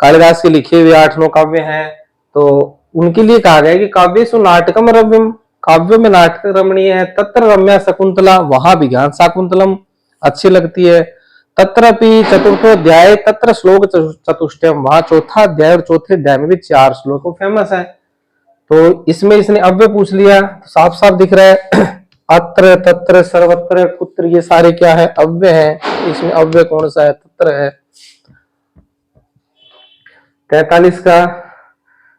कालिदास के लिखे हुए 8-9 काव्य हैं, तो उनके लिए कहा गया कि काव्येषु नाटकम रम्यम, काव्य में नाटक रमणीय है। तत्र रम्या शकुंतला, वहां भी ज्ञान शाकुंतलम अच्छी लगती है। तत्रपि चतुर्थोध्याय तत्र श्लोक चतुष्टयम, वहां चौथा अध्याय और चौथे अध्याय में भी 4 श्लोक फेमस है। तो इसमें इसने अव्यय पूछ लिया, तो साफ साफ दिख रहा है अत्र तत्र सर्वत्र कुत्र, ये सारे क्या है, अव्यय है। इसमें अव्यय कौन सा है, तत्र है। 43 का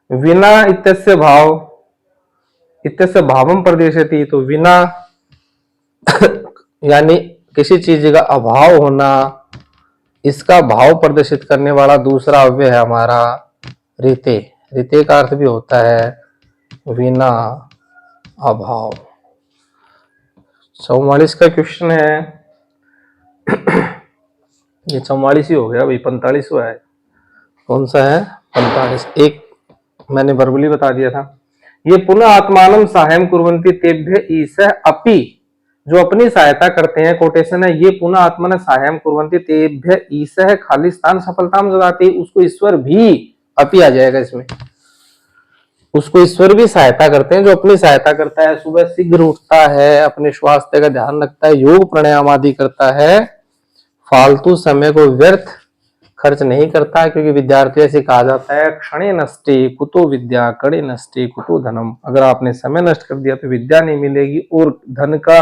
विना इत्यस्य भाव, इत्यस्य भावम प्रदर्शयति, तो विना यानी किसी चीज का अभाव होना, इसका भाव प्रदर्शित करने वाला दूसरा अव्यय है हमारा रीते। रीते का अर्थ भी होता है विना, अभाव। 44 का क्वेश्चन है, ये 44 ही हो गया भाई, 45 हुआ है, कौन सा है 45, एक मैंने वर्बली बता दिया था। ये पुनः आत्मानम सहायम कुर्वन्ति तेभ्य ईशः अपि, जो अपनी सहायता करते हैं, कोटेशन है, ये पुनः आत्मन सहायम कुर्वन्ति तेभ्य ईशः खाली स्थान सफलताम ददाति, उसको ईश्वर भी, अपि आ जाएगा इसमें, उसको ईश्वर भी सहायता करते हैं। जो अपनी सहायता करता है, सुबह शीघ्र उठता है, अपने स्वास्थ्य का ध्यान रखता है, योग प्राणायाम आदि करता है, फालतू समय को व्यर्थ खर्च नहीं करता, क्योंकि विद्यार्थी से कहा जाता है क्षणे नष्टे कुतो विद्या कणे नष्टे कुतो धनम। अगर आपने समय नष्ट कर दिया तो विद्या नहीं मिलेगी, और धन का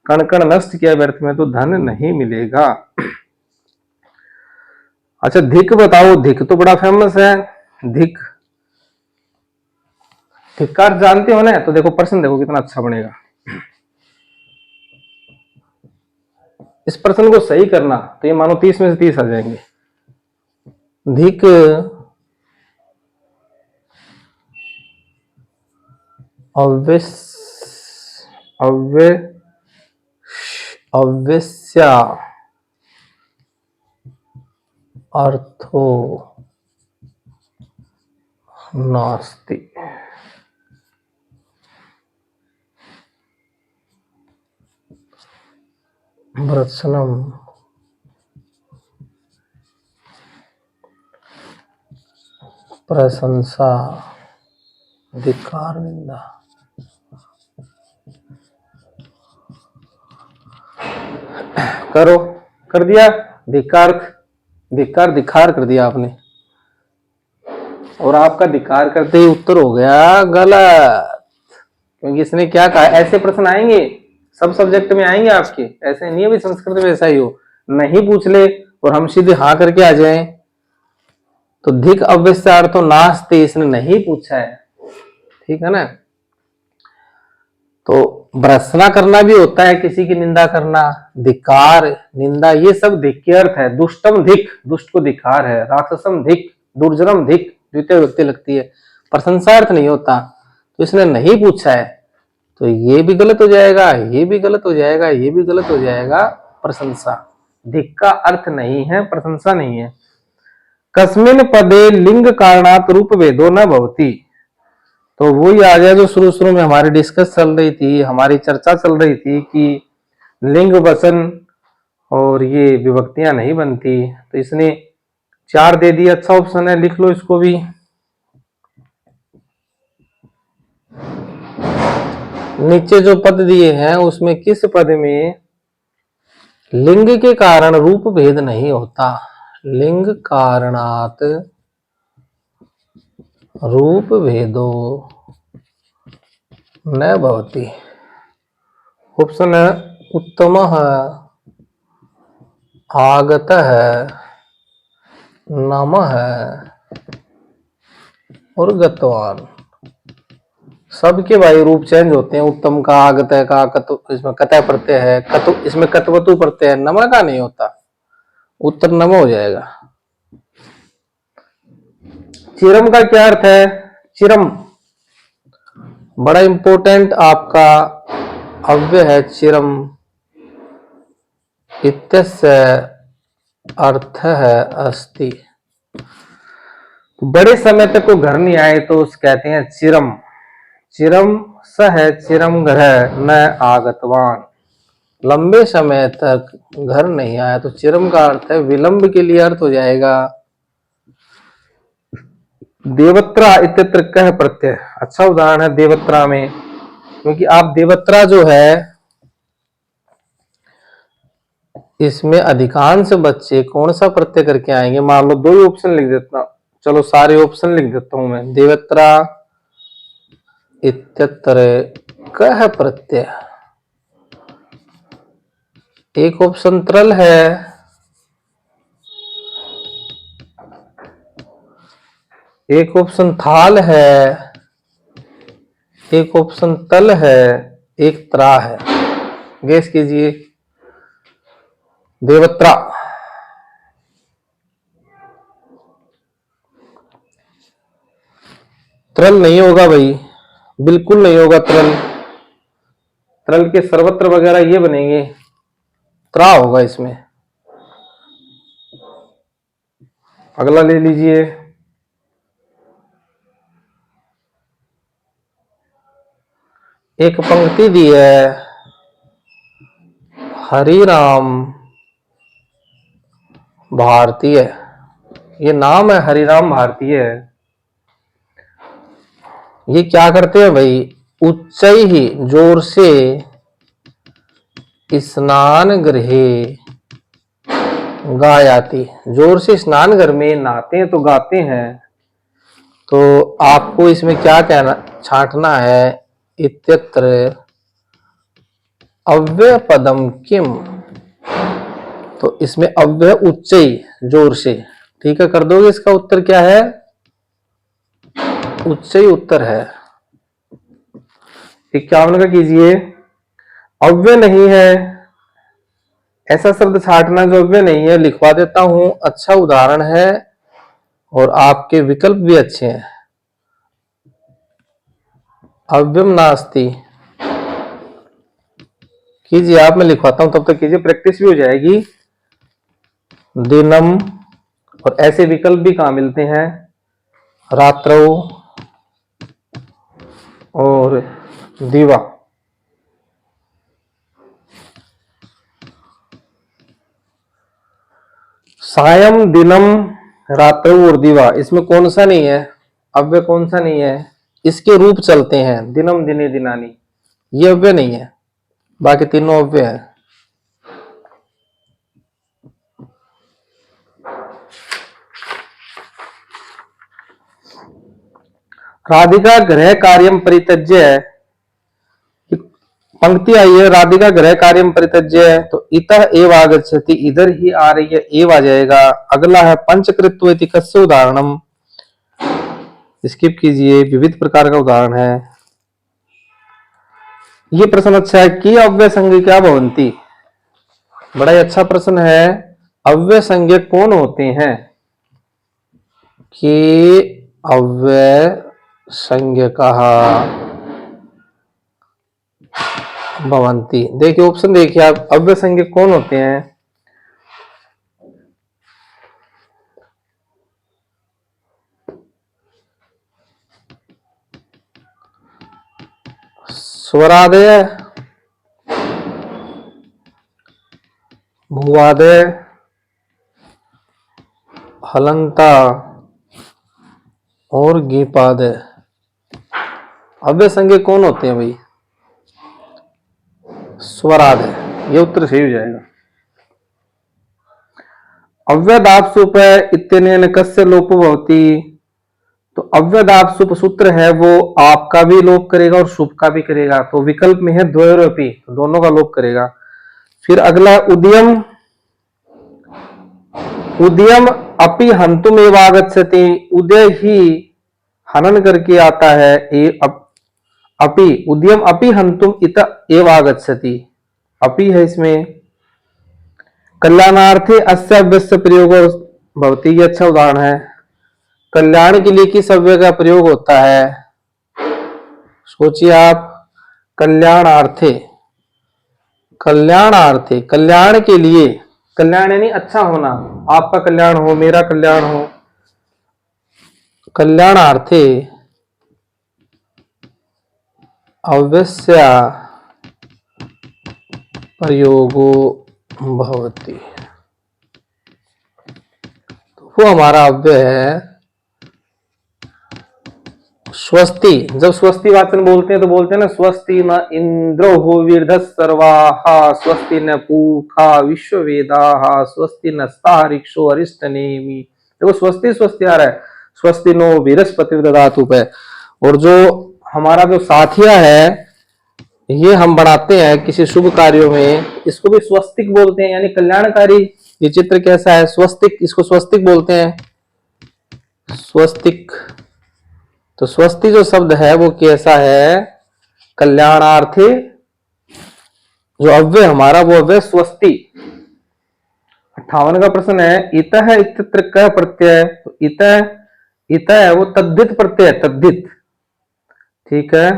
कण कण नष्ट किया व्यर्थ में तो धन नहीं मिलेगा। अच्छा धिक बताओ, धिक तो बड़ा फेमस है। धिक, धिक्कार जानते हो ना? तो देखो प्रश्न देखो कितना अच्छा बनेगा। इस प्रश्न को सही करना तो ये मानो 30 में से 30 आ जाएंगे। धिक अवश्य अर्थो नास्ति। भर्त्सनम प्रशंसा धिक्कार निंदा। करो, कर दिया। धिक्कार, धिक्कार धिक्कार कर दिया आपने, और आपका धिक्कार करते ही उत्तर हो गया गलत। क्योंकि इसने क्या कहा, ऐसे प्रश्न आएंगे सब सब्जेक्ट में आएंगे आपके, ऐसे नहीं है संस्कृत में ऐसा ही हो, नहीं पूछ ले और हम सीधे हाँ करके आ जाएं। तो धिक अव्यस्यार्थो नास्ति इसने नहीं पूछा है, ठीक है ना। तो भर्त्सना करना भी होता है, किसी की निंदा करना, धिक्कार निंदा, ये सब धिक के अर्थ है। दुष्टम धिक, दुष्ट को धिक्कार है। राक्षसम धिक, दुर्जनम धिक, द्वितीय व्यक्ति लगती है, प्रशंसा अर्थ नहीं होता। तो इसने नहीं पूछा है तो ये भी गलत हो जाएगा, ये भी गलत हो जाएगा, ये भी गलत हो जाएगा। प्रशंसा, धिक का अर्थ नहीं है, प्रशंसा नहीं है। कस्मिन पदे लिंग कारणात रूप भेदो न भवति। तो वही आ गया जो शुरू शुरू में हमारी डिस्कस चल रही थी, हमारी चर्चा चल रही थी कि लिंग वचन और ये विभक्तियां नहीं बनती। तो इसने 4 दे दिया, अच्छा ऑप्शन है, लिख लो इसको भी। नीचे जो पद दिए हैं उसमें किस पद में लिंग के कारण रूप भेद नहीं होता? लिंग कारणात रूप भेदो न भवति। ऑप्शन है उत्तम है, आगत है, नम है और गतवान। सबके भाई रूप चेंज होते हैं। उत्तम का, आगत का, कतु, इसमें कतः प्रत्यय है, कतु इसमें कतवतु प्रत्यय है, नम का नहीं होता। उत्तर नम हो जाएगा। चिरम का क्या अर्थ है? चिरम बड़ा इंपॉर्टेंट आपका अव्यय है। चिरम इत्यस्य अर्थ है अस्ति। बड़े समय तक को घर नहीं आए तो उस कहते हैं चिरम। चिरम स है चिरम ग्रह न आगतवान। लंबे समय तक घर नहीं आया तो चिरम का अर्थ है विलंब के लिए अर्थ हो जाएगा। देवत्रा इत्यत्र कह प्रत्यय अच्छा उदाहरण है देवत्रा में, क्योंकि आप देवत्रा जो है इसमें अधिकांश बच्चे कौन सा प्रत्यय करके आएंगे? मान लो 2 ही ऑप्शन लिख देता हूं, चलो सारे ऑप्शन लिख देता हूं मैं। देवत्रा इत्यत्र कह प्रत्यय, एक ऑप्शन तरल है, एक ऑप्शन थाल है, एक ऑप्शन तल है, एक त्रा है। गेस कीजिए। देवत्रा, तरल नहीं होगा भाई, बिल्कुल नहीं होगा तरल। तरल के सर्वत्र वगैरह ये बनेंगे, त्रा होगा इसमें। अगला ले लीजिए। एक पंक्ति दी है, हरिराम भारतीय, ये नाम है हरिराम भारतीय। ये क्या करते हैं भाई? उच्च ही जोर से स्नान गृहे गायाति। जोर से स्नान घर में नहाते हैं तो गाते हैं, तो आपको इसमें क्या कहना छांटना है, इत्यत्र अव्यय पदम किम, तो इसमें अव्यय उच्चई, जोर से। ठीक है, कर दोगे। इसका उत्तर क्या है, उच्चई उत्तर है। 51 का कीजिए। अव्यय नहीं है, ऐसा शब्द छांटना जो अव्यय नहीं है, लिखवा देता हूं। अच्छा उदाहरण है और आपके विकल्प भी अच्छे हैं। अव्यम नास्ति कीजिए आप, मैं लिखवाता हूं, तब तक कीजिए, प्रैक्टिस भी हो जाएगी। दिनम, और ऐसे विकल्प भी कहां मिलते हैं, रात्रौ और दिवा। सायं, दिनम, रात्रौ और दिवा, इसमें कौन सा नहीं है, अव्यय कौन सा नहीं है, इसके रूप चलते हैं, दिनम, दिने, दिनानी, ये अव्यय नहीं है, बाकी तीनों अव्यय है। राधिका गृह कार्यम परित्यज्य है, पंक्ति आई है, राधिका गृह कार्यम परित्यज्य है, तो इतः एव आगच्छति, इधर ही आ रही है, एव आ जाएगा। अगला है पंचकृत्व इति कस्य उदाहरणम, स्किप कीजिए, विविध प्रकार का उदाहरण है। ये प्रश्न अच्छा है, कि अव्यय संज्ञ क्या भवन्ति, बड़ा ही अच्छा प्रश्न है। अव्यय संज्ञ कौन होते हैं, कि अव्यय संज्ञ कहा भवन्ति। देखिए ऑप्शन देखिए आप, अव्यय संज्ञ कौन होते हैं, स्वरादय, भुवादय, हलंता और गीपादय। अव्यय संज्ञ कौन होते हैं भाई, स्वरादय, ये उत्तर सही हो जाएगा। अव्यदापसुप इत्यनेन कस्य लोपो भवति, तो अव्यदापसुप सूत्र है वो आपका भी लोप करेगा और सुप का भी करेगा, तो विकल्प में है द्वयोरपि, दोनों का लोप करेगा। फिर अगला उद्यम, उद्यम अपि हंतुम एव आगच्छति, उदय ही हनन करके आता है, अपि, उद्यम अपि हंतुम इत एव आगच्छति, अपि है इसमें। कल्याणार्थे अस्य अव्यस्य प्रयोग भवति, ये अच्छा उदाहरण है। कल्याण के लिए किस अव्यय का प्रयोग होता है, सोचिए आप। कल्याणार्थे, कल्याणार्थे, कल्याण के लिए, कल्याण यानी अच्छा होना, आपका कल्याण हो, मेरा कल्याण हो। कल्याणार्थे अव्यस्य प्रयोगो भवति, तो वो हमारा अव्यय है स्वस्ति। जब स्वस्ति वाचन बोलते हैं तो बोलते हैं ना, स्वस्ति न इंद्रो वीरधस सर्वाहा, स्वस्ति न पूखा विश्ववेदाहा, स्वस्ति न स्तारिक्षो अरिष्टनेमि। देखो स्वस्ति स्वस्ति आ रहा है, स्वस्ति नो बृहस्पति ददातु पे। और जो हमारा जो साथिया है, ये हम बनाते हैं किसी शुभ कार्यों में, इसको भी स्वस्तिक बोलते हैं, यानी कल्याणकारी। ये चित्र कैसा है, स्वस्तिक, इसको स्वस्तिक बोलते हैं, स्वस्तिक। तो स्वस्ति जो शब्द है वो कैसा है, कल्याणार्थे, जो अव्यय हमारा वो अव्यय स्वस्ति। 58 का प्रश्न है, इतः इत्यत्र क प्रत्यय, तो इतः, इतः है वो तद्धित प्रत्यय, तद्धित। ठीक है।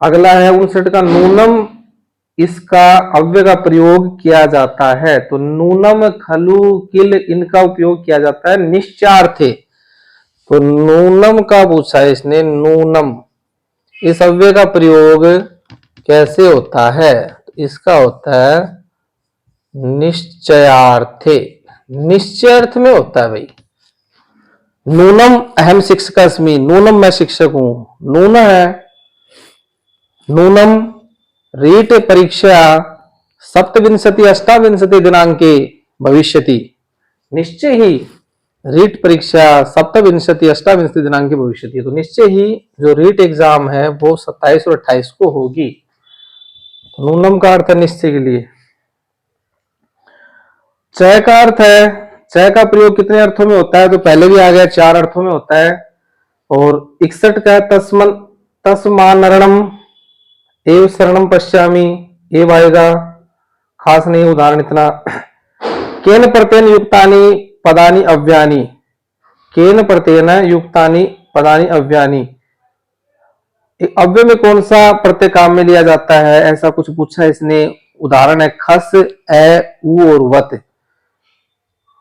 अगला है 59 का, नूनम, इसका अव्यय का प्रयोग किया जाता है, तो नूनम, खलु, किल, इनका उपयोग किया जाता है निश्चार्थे। तो नूनम का पूछा है इसने, नूनम, इस अव्यय का प्रयोग कैसे होता है, तो इसका होता है निश्चयार्थे, निश्चय अर्थ में होता है भाई। नूनम अहम शिक्षकस्मि, नूनम मैं शिक्षक हूं, नून है, नूनम रीट परीक्षा सप्तविंशति अष्टाविंशति दिनांके भविष्यति, निश्चय ही रीट परीक्षा सप्तविंशति अष्टाविंशति दिनांक भविष्यति, तो निश्चय ही जो रीट एग्जाम है वो 27 और 28 को होगी। तो नूनम का अर्थ है निश्चय के लिए। चय का अर्थ है, चय का प्रयोग कितने अर्थों में होता है, तो पहले भी आ गया 4 अर्थों में होता है। और 61 का तस्मानरणम एव शरणम पश्यामि, एव आएगा, खास नहीं उदाहरण इतना। केन प्रत्येन युक्तानि पदानि अव्यानि, केन प्रत्येन युक्तानि पदानि अव्यानि, अव्यय में कौन सा प्रत्यय काम में लिया जाता है, ऐसा कुछ पूछा इसने। उदाहरण है खस, ए, उ और वत।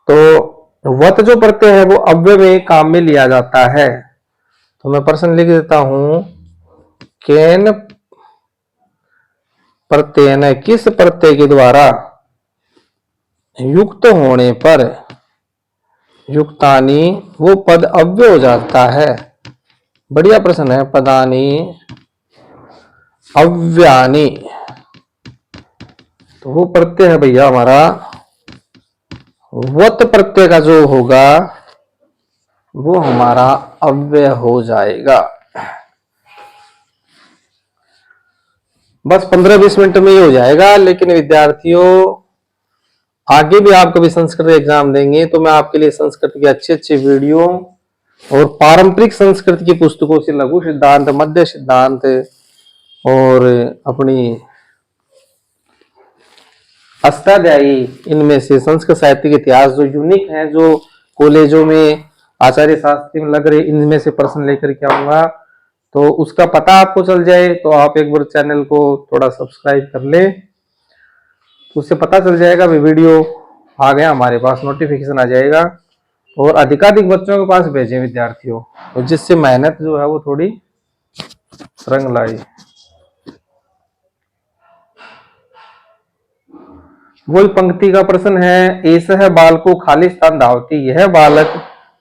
तो वत जो प्रत्यय है वो अव्यय में काम में लिया जाता है। तो मैं प्रश्न लिख देता हूं, केन प्रत्यय, किस प्रत्यय के द्वारा युक्त होने पर युक्तानी वो पद अव्यय हो जाता है। बढ़िया प्रश्न है। पदानी अव्यानी, तो वो प्रत्यय है भैया हमारा वत प्रत्यय का जो होगा वो हमारा अव्यय हो जाएगा। बस 15-20 मिनट में ही हो जाएगा। लेकिन विद्यार्थियों, आगे भी आप कभी संस्कृत एग्जाम देंगे तो मैं आपके लिए संस्कृत के अच्छे अच्छे वीडियो और पारंपरिक संस्कृत की पुस्तकों से लघु सिद्धांत, मध्य सिद्धांत और अपनी अष्टाध्यायी, इनमें से संस्कृत साहित्य के इतिहास जो यूनिक है, जो कॉलेजों में आचार्य शास्त्री में लग रहे, इनमें से प्रश्न लेकर के आऊंगा। तो उसका पता आपको चल जाए तो आप एक बार चैनल को थोड़ा सब्सक्राइब कर ले, तो उससे पता चल जाएगा भी वीडियो आ गया हमारे पास, नोटिफिकेशन आ जाएगा। और अधिकाधिक बच्चों के पास भेजें विद्यार्थियों, तो जिससे मेहनत जो है वो थोड़ी रंग लाई। वही पंक्ति का प्रश्न है, ऐसा है बाल को खाली स्थान धावती, यह बालक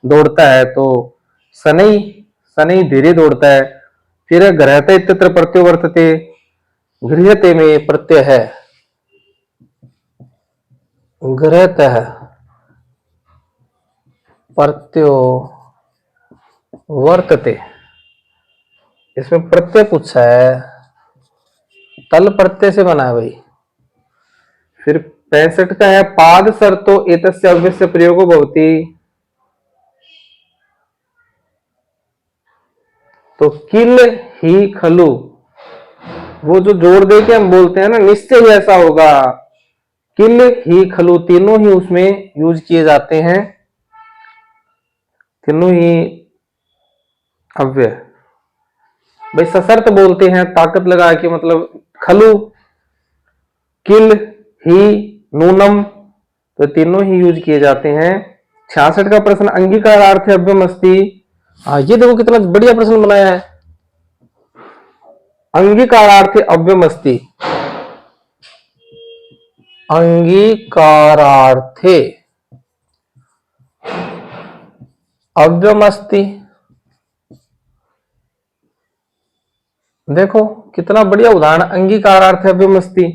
दौड़ता है। तो शनै, शनै धीरे दौड़ता है। फिर गृहते इत्यत्र प्रत्यय वर्तते, गृहते में प्रत्यय है, गृहतः प्रत्यो वर्तते, इसमें प्रत्यय पूछा है, तल प्रत्यय से बना है भाई। फिर 65 का है, पाद सर्तो एतस्य अव्यस्य प्रयोगो भवति, तो किल ही खलु, वो जो जोड़ दे के हम बोलते हैं ना, निश्चय ही ऐसा होगा। किल ही खलु, तीनों ही उसमें यूज किए जाते हैं, तीनों ही अव्यय। भाई सशर्त बोलते हैं ताकत लगा के, मतलब खलु, किल, ही, नूनम, तो तीनों ही यूज किए जाते हैं। 66 का प्रश्न, अंगीकारार्थ अव्ययमस्ति। ये देखो कितना बढ़िया प्रश्न बनाया है। अंगीकारार्थ अव्ययमस्ति, अंगीकारार्थे अव्ययमस्ति। देखो कितना बढ़िया उदाहरण, अंगीकारार्थ अव्ययमस्ति।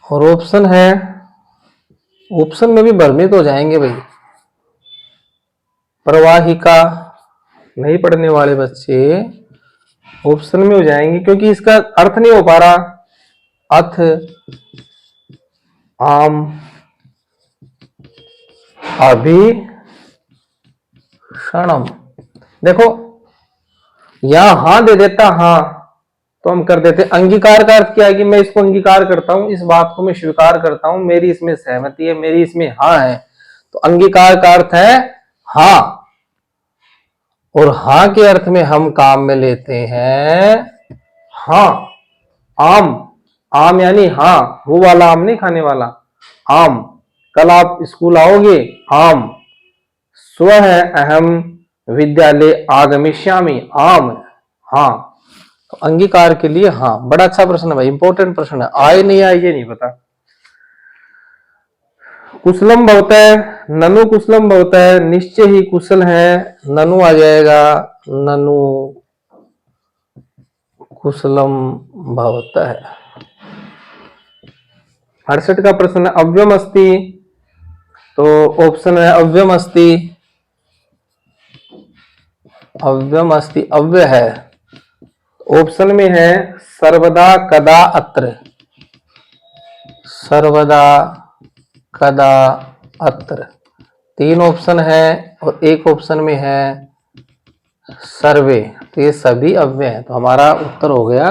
और ऑप्शन है, ऑप्शन में भी भ्रमित हो जाएंगे भाई। प्रवाहिका, नहीं पढ़ने वाले बच्चे ऑप्शन में हो जाएंगे क्योंकि इसका अर्थ नहीं हो पा रहा। अथ, आम, अभिषणम। देखो यहां हां दे देता, हां तो हम कर देते। अंगीकार का अर्थ क्या है कि मैं इसको अंगीकार करता हूं, इस बात को मैं स्वीकार करता हूं, मेरी इसमें सहमति है, मेरी इसमें हां है। तो अंगीकार का अर्थ है हां, और हां के अर्थ में हम काम में लेते हैं हां। आम, आम यानी हां, वो वाला आम नहीं खाने वाला, आम। कल आप स्कूल आओगे, आम। स्व है अहम विद्यालय आगमिष्यामि, आम, हाँ। तो अंगीकार के लिए हाँ। बड़ा अच्छा प्रश्न है भाई, इंपॉर्टेंट प्रश्न है। आए नहीं आए ये नहीं पता। कुशलम भवता है, ननु कुशलम भवता है, निश्चय ही कुशल है, ननु आ जाएगा, ननु कुशलम भवता है। 68 का प्रश्न, अव्ययमस्ति, तो ऑप्शन है अव्यम अस्ति, अव्यम अस्ति अव्यय है। ऑप्शन में है सर्वदा कदा अत्र, सर्वदा कदा अत्र। 3 ऑप्शन है और एक ऑप्शन में है सर्वे, तो ये सभी अव्यय है, तो हमारा उत्तर हो गया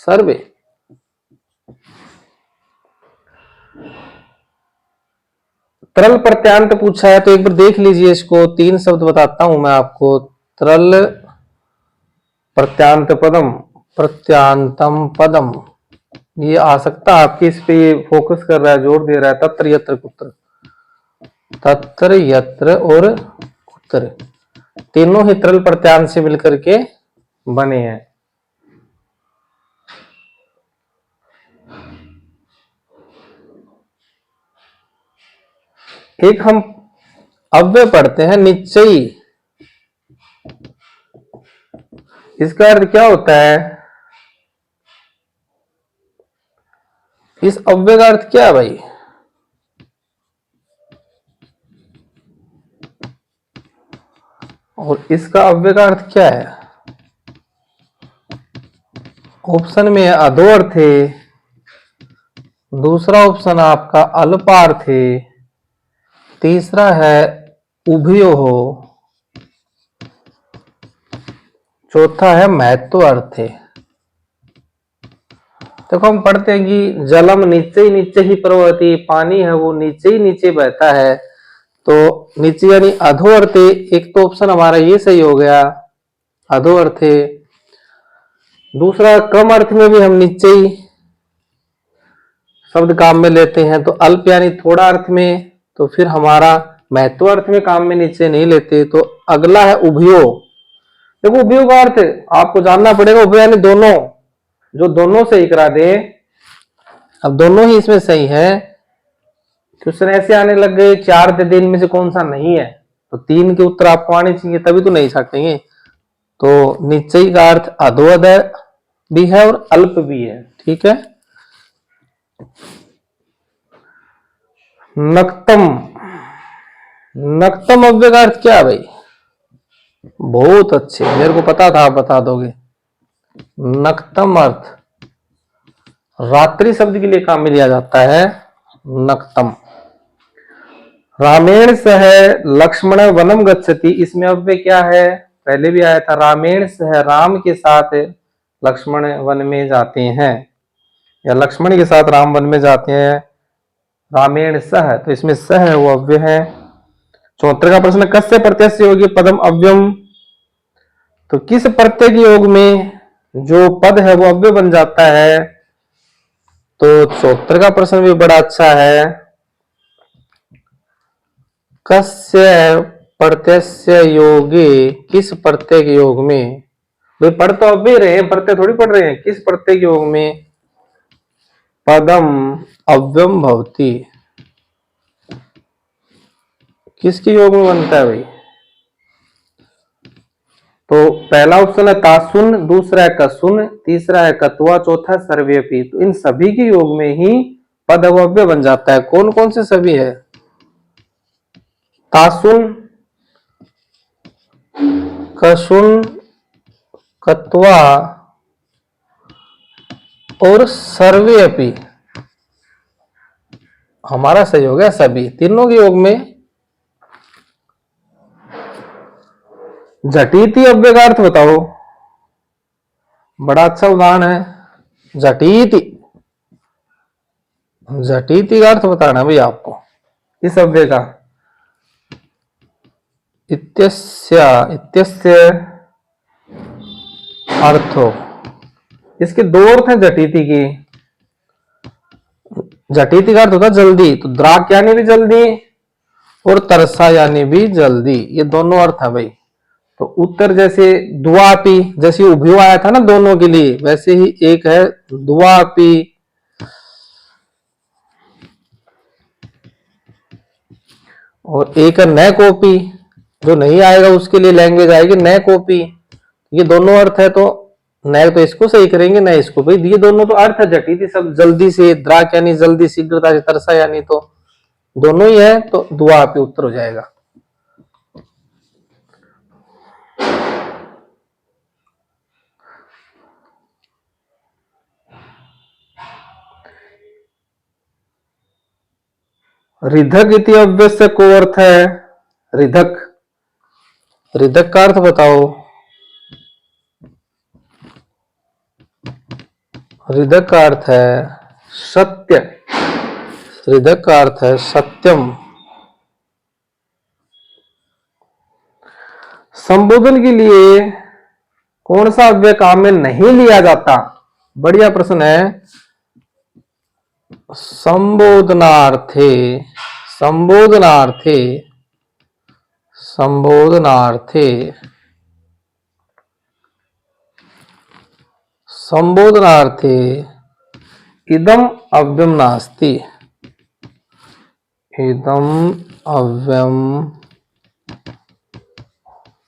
सर्वे। तरल प्रत्यांत पूछा है तो एक बार देख लीजिए इसको, 3 शब्द बताता हूं मैं आपको। तरल प्रत्यांत पदम, प्रत्यांतम पदम, ये आ सकता है आपकी, इस पे फोकस कर रहा है, जोर दे रहा है। तत्र यत्र कुत्र, तत्र यत्र और कुत्र, तीनों ही तरल प्रत्यांत से मिलकर के बने हैं। एक हम अव्यय पढ़ते हैं निश्चयी, इसका अर्थ क्या होता है? इस अव्यय का अर्थ क्या है भाई? और इसका अव्यय का अर्थ क्या है? ऑप्शन में अधोअर्थ है, दूसरा ऑप्शन आपका अल्पार्थ है, तीसरा है उभयो हो, चौथा है महत्व अर्थ है। देखो हम पढ़ते हैं कि जलम नीचे ही प्रवहति, पानी है वो नीचे बहता है, तो नीचे यानी अधो अर्थ। एक तो ऑप्शन हमारा ये सही हो गया, अधो अर्थ। दूसरा कम अर्थ में भी हम नीचे ही शब्द काम में लेते हैं, तो अल्प यानी थोड़ा अर्थ में, तो फिर हमारा महत्व अर्थ में काम में नीचे नहीं लेते। तो अगला है उभयो। देखो उभयो का अर्थ आपको जानना पड़ेगा, उभयो यानी दोनों, जो दोनों सही करा दे। अब दोनों ही इसमें सही है, क्वेश्चन ऐसे आने लग गए 4 दिन में से कौन सा नहीं है, तो 3 के उत्तर आपको आने चाहिए, तभी तो नहीं सकेंगे। तो निश्चयी का अर्थ अधोअधय भी है और अल्प भी है, ठीक है। नक्तम, नक्तम अव्यय का अर्थ क्या है भाई? बहुत अच्छे, मेरे को पता था आप बता दोगे। नक्तम अर्थ रात्रि शब्द के लिए काम में लिया जाता है, नक्तम। रामेण सह लक्ष्मण वनम गच्छति, इसमें अव्यय क्या है? पहले भी आया था, रामेण सह, राम के साथ लक्ष्मण वन में जाते हैं, या लक्ष्मण के साथ राम वन में जाते हैं। रामेण सह, तो इसमें सह है वो अव्यय है। 74 का प्रश्न, कस्य प्रत्यय योगी पदम अव्ययम, तो किस प्रत्यय के योग में जो पद है वो अव्यय बन जाता है? तो 74 का प्रश्न भी बड़ा अच्छा है। कस्य प्रत्यय योगे, किस प्रत्यय के योग में, भाई पढ़ तो अव्यय रहे हैं, प्रत्यय थोड़ी पढ़ रहे हैं, किस प्रत्यय के योग में पदम अव्ययम भवति, किसके योग में बनता है भाई? तो पहला ऑप्शन है तासुन, दूसरा है कसुन, तीसरा है कत्वा, चौथा सर्वेपि। तो इन सभी के योग में ही पद अव्यय बन जाता है। कौन कौन से सभी है? तासुन, कसुन, कत्वा और सर्वेपि, हमारा सही हो गया सभी। तीनों के योग में झटीति अव्यय का अर्थ बताओ, बड़ा अच्छा उदाहरण है झटीति। झटीति का अर्थ बताना भाई आपको इस अव्यय का। इत्यस्य, इत्यस्य अर्थो, इसके 2 अर्थ हैं झटीति की। झटीति का अर्थ होता है जल्दी, तो द्राक यानी भी जल्दी और तरसा यानी भी जल्दी, ये दोनों अर्थ है भाई। तो उत्तर जैसे दुआपी, जैसे उभयो आया था ना दोनों के लिए, वैसे ही एक है दुआपी। और एक है न कॉपी, जो नहीं आएगा उसके लिए लैंग्वेज आएगी न कॉपी। ये दोनों अर्थ है, तो न तो इसको सही करेंगे न इसको, भाई ये दोनों तो अर्थ है झटीति सब जल्दी से, द्राक यानी जल्दी, शीघ्रता से, तरसा यानी तो दोनों ही है तो दुआ पे उत्तर हो जाएगा। रिधक इति अव्यस्य को अर्थ है रिधक। रिधक का अर्थ बताओ। रिधक का अर्थ है सत्य। रिधक का अर्थ है सत्यम। संबोधन के लिए कौन सा अव्यय काम में नहीं लिया जाता? बढ़िया प्रश्न है। संबोधनार्थे, संबोधनार्थे, संबोधनार्थे, संबोधनार्थे इदम अव्यम नास्ति। इदम अव्यम,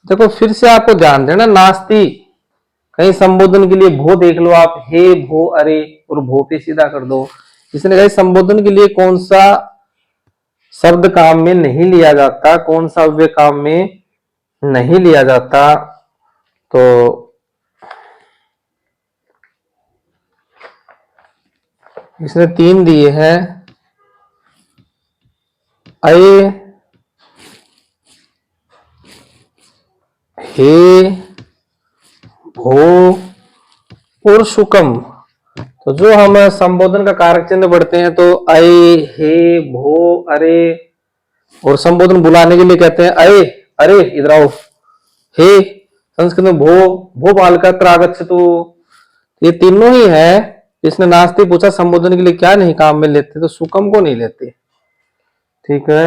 देखो फिर से आपको ध्यान देना, नास्ति कहीं संबोधन के लिए भो देख लो आप, हे भो अरे और भो पे सीधा कर दो। इसने कहा संबोधन के लिए कौन सा शब्द काम में नहीं लिया जाता, कौन सा अव्यय काम में नहीं लिया जाता, तो इसने 3 दिए हैं, अये, हे, भो और सुकम। तो जो हम संबोधन का कारक चिन्ह पढ़ते हैं तो अये, हे, भो, अरे, और संबोधन बुलाने के लिए कहते हैं अये, अरे इधर आओ, हे संस्कृत में भो, भो बालका त्रागच्छ। तो ये तीनों ही है। इसने नास्ति पूछा संबोधन के लिए क्या नहीं काम में लेते, तो सुकम को नहीं लेते। ठीक है,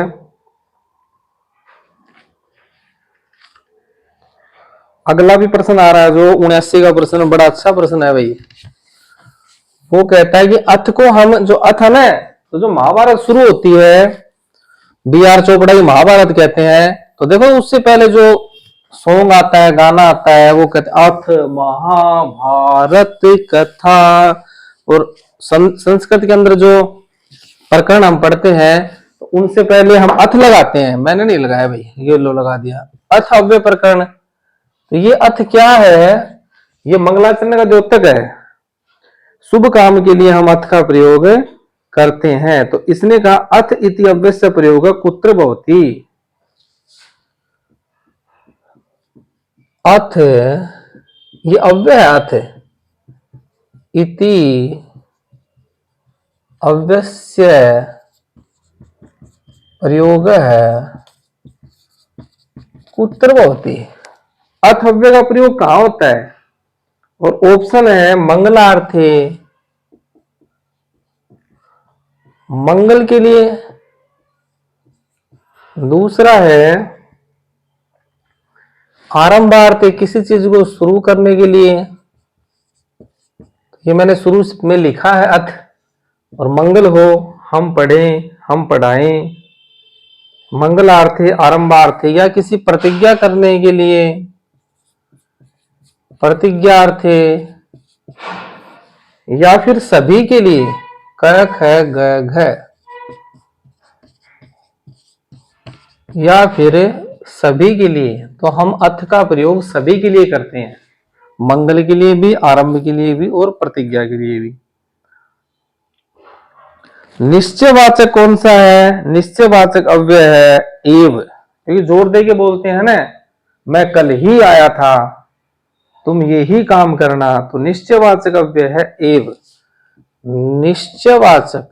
अगला भी प्रश्न आ रहा है जो 79 का प्रश्न, बड़ा अच्छा प्रश्न है भाई। वो कहता है कि अथ को हम, जो अथ है ना, तो जो महाभारत शुरू होती है, बी आर चोपड़ा की महाभारत कहते हैं, तो देखो उससे पहले जो सॉन्ग आता है, गाना आता है, वो कहते हैं अथ महाभारत कथा। और संस्कृत के अंदर जो प्रकरण हम पढ़ते हैं तो उनसे पहले हम अथ लगाते हैं। मैंने नहीं लगाया भाई, ये लो लगा दिया, अथ अव्यय प्रकरण। तो ये अथ क्या है? ये मंगलाचरण का द्योतक है। शुभ काम के लिए हम अथ का प्रयोग करते हैं। तो इसने कहा अथ इति अव्यस्य प्रयोग कुत्र भवति। अथ, ये अव्यय है, अथ इति अव्यस्य प्रयोग है कुत्र भवति। अथ अव्यय का प्रयोग कहां होता है? और ऑप्शन है मंगलार्थे, मंगल के लिए। दूसरा है आरंभार्थे, किसी चीज को शुरू करने के लिए। ये मैंने शुरू में लिखा है अथ, और मंगल हो, हम पढ़ें, हम पढ़ाएं। मंगलार्थे, आरंभार्थे, या किसी प्रतिज्ञा करने के लिए, प्रतिज्ञार्थे, या फिर सभी के लिए, क ख ग घ, या फिर सभी के लिए। तो हम अथ का प्रयोग सभी के लिए करते हैं, मंगल के लिए भी, आरंभ के लिए भी, और प्रतिज्ञा के लिए भी। निश्चयवाचक कौन सा है? निश्चयवाचक अव्यय है एव, क्योंकि जोर दे के बोलते हैं ना, मैं कल ही आया था, तुम ये ही काम करना। तो निश्चयवाचक अव्यय है एव। निश्चयवाचक,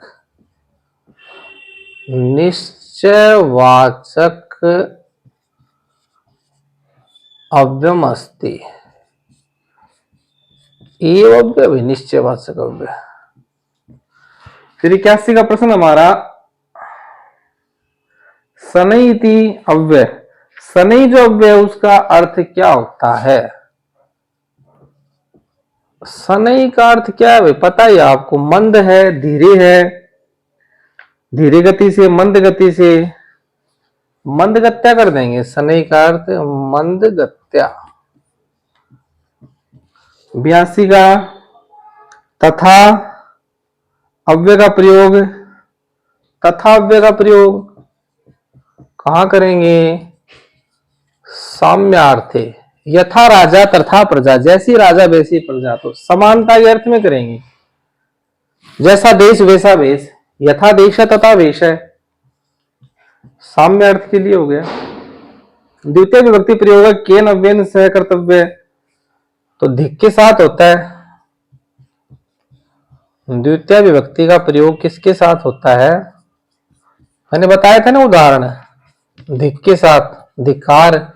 निश्चयवाचक अव्ययम अस्ति एव अव्यय, निश्चयवाचक अव्यय। फिर 81 का प्रश्न हमारा, शनैः इति अव्यय, शनैः जो अव्यय है उसका अर्थ क्या होता है? शनैः का अर्थ क्या है भाई? पता ही आपको, मंद है, धीरे है, धीरे गति से, मंद गति से, मंद गत्या कर देंगे। शनैः का अर्थ मंद गत्या। 82 का, तथा अव्यय का प्रयोग तथा अव्यय का प्रयोग कहाँ करेंगे? साम्यार्थे। यथा राजा तथा प्रजा, जैसी राजा वैसी प्रजा, तो समानता के अर्थ में करेंगे। जैसा देश वैसा वेश, यथा देश तथा वेश है, साम्य अर्थ के लिए हो गया। द्वितीय विभक्ति प्रयोग है केन अव्ययन सह कर्तव्य, तो धिक के साथ होता है। द्वितीय विभक्ति का प्रयोग किसके साथ होता है? मैंने बताया था ना उदाहरण, धिक के साथ, धिक्कार।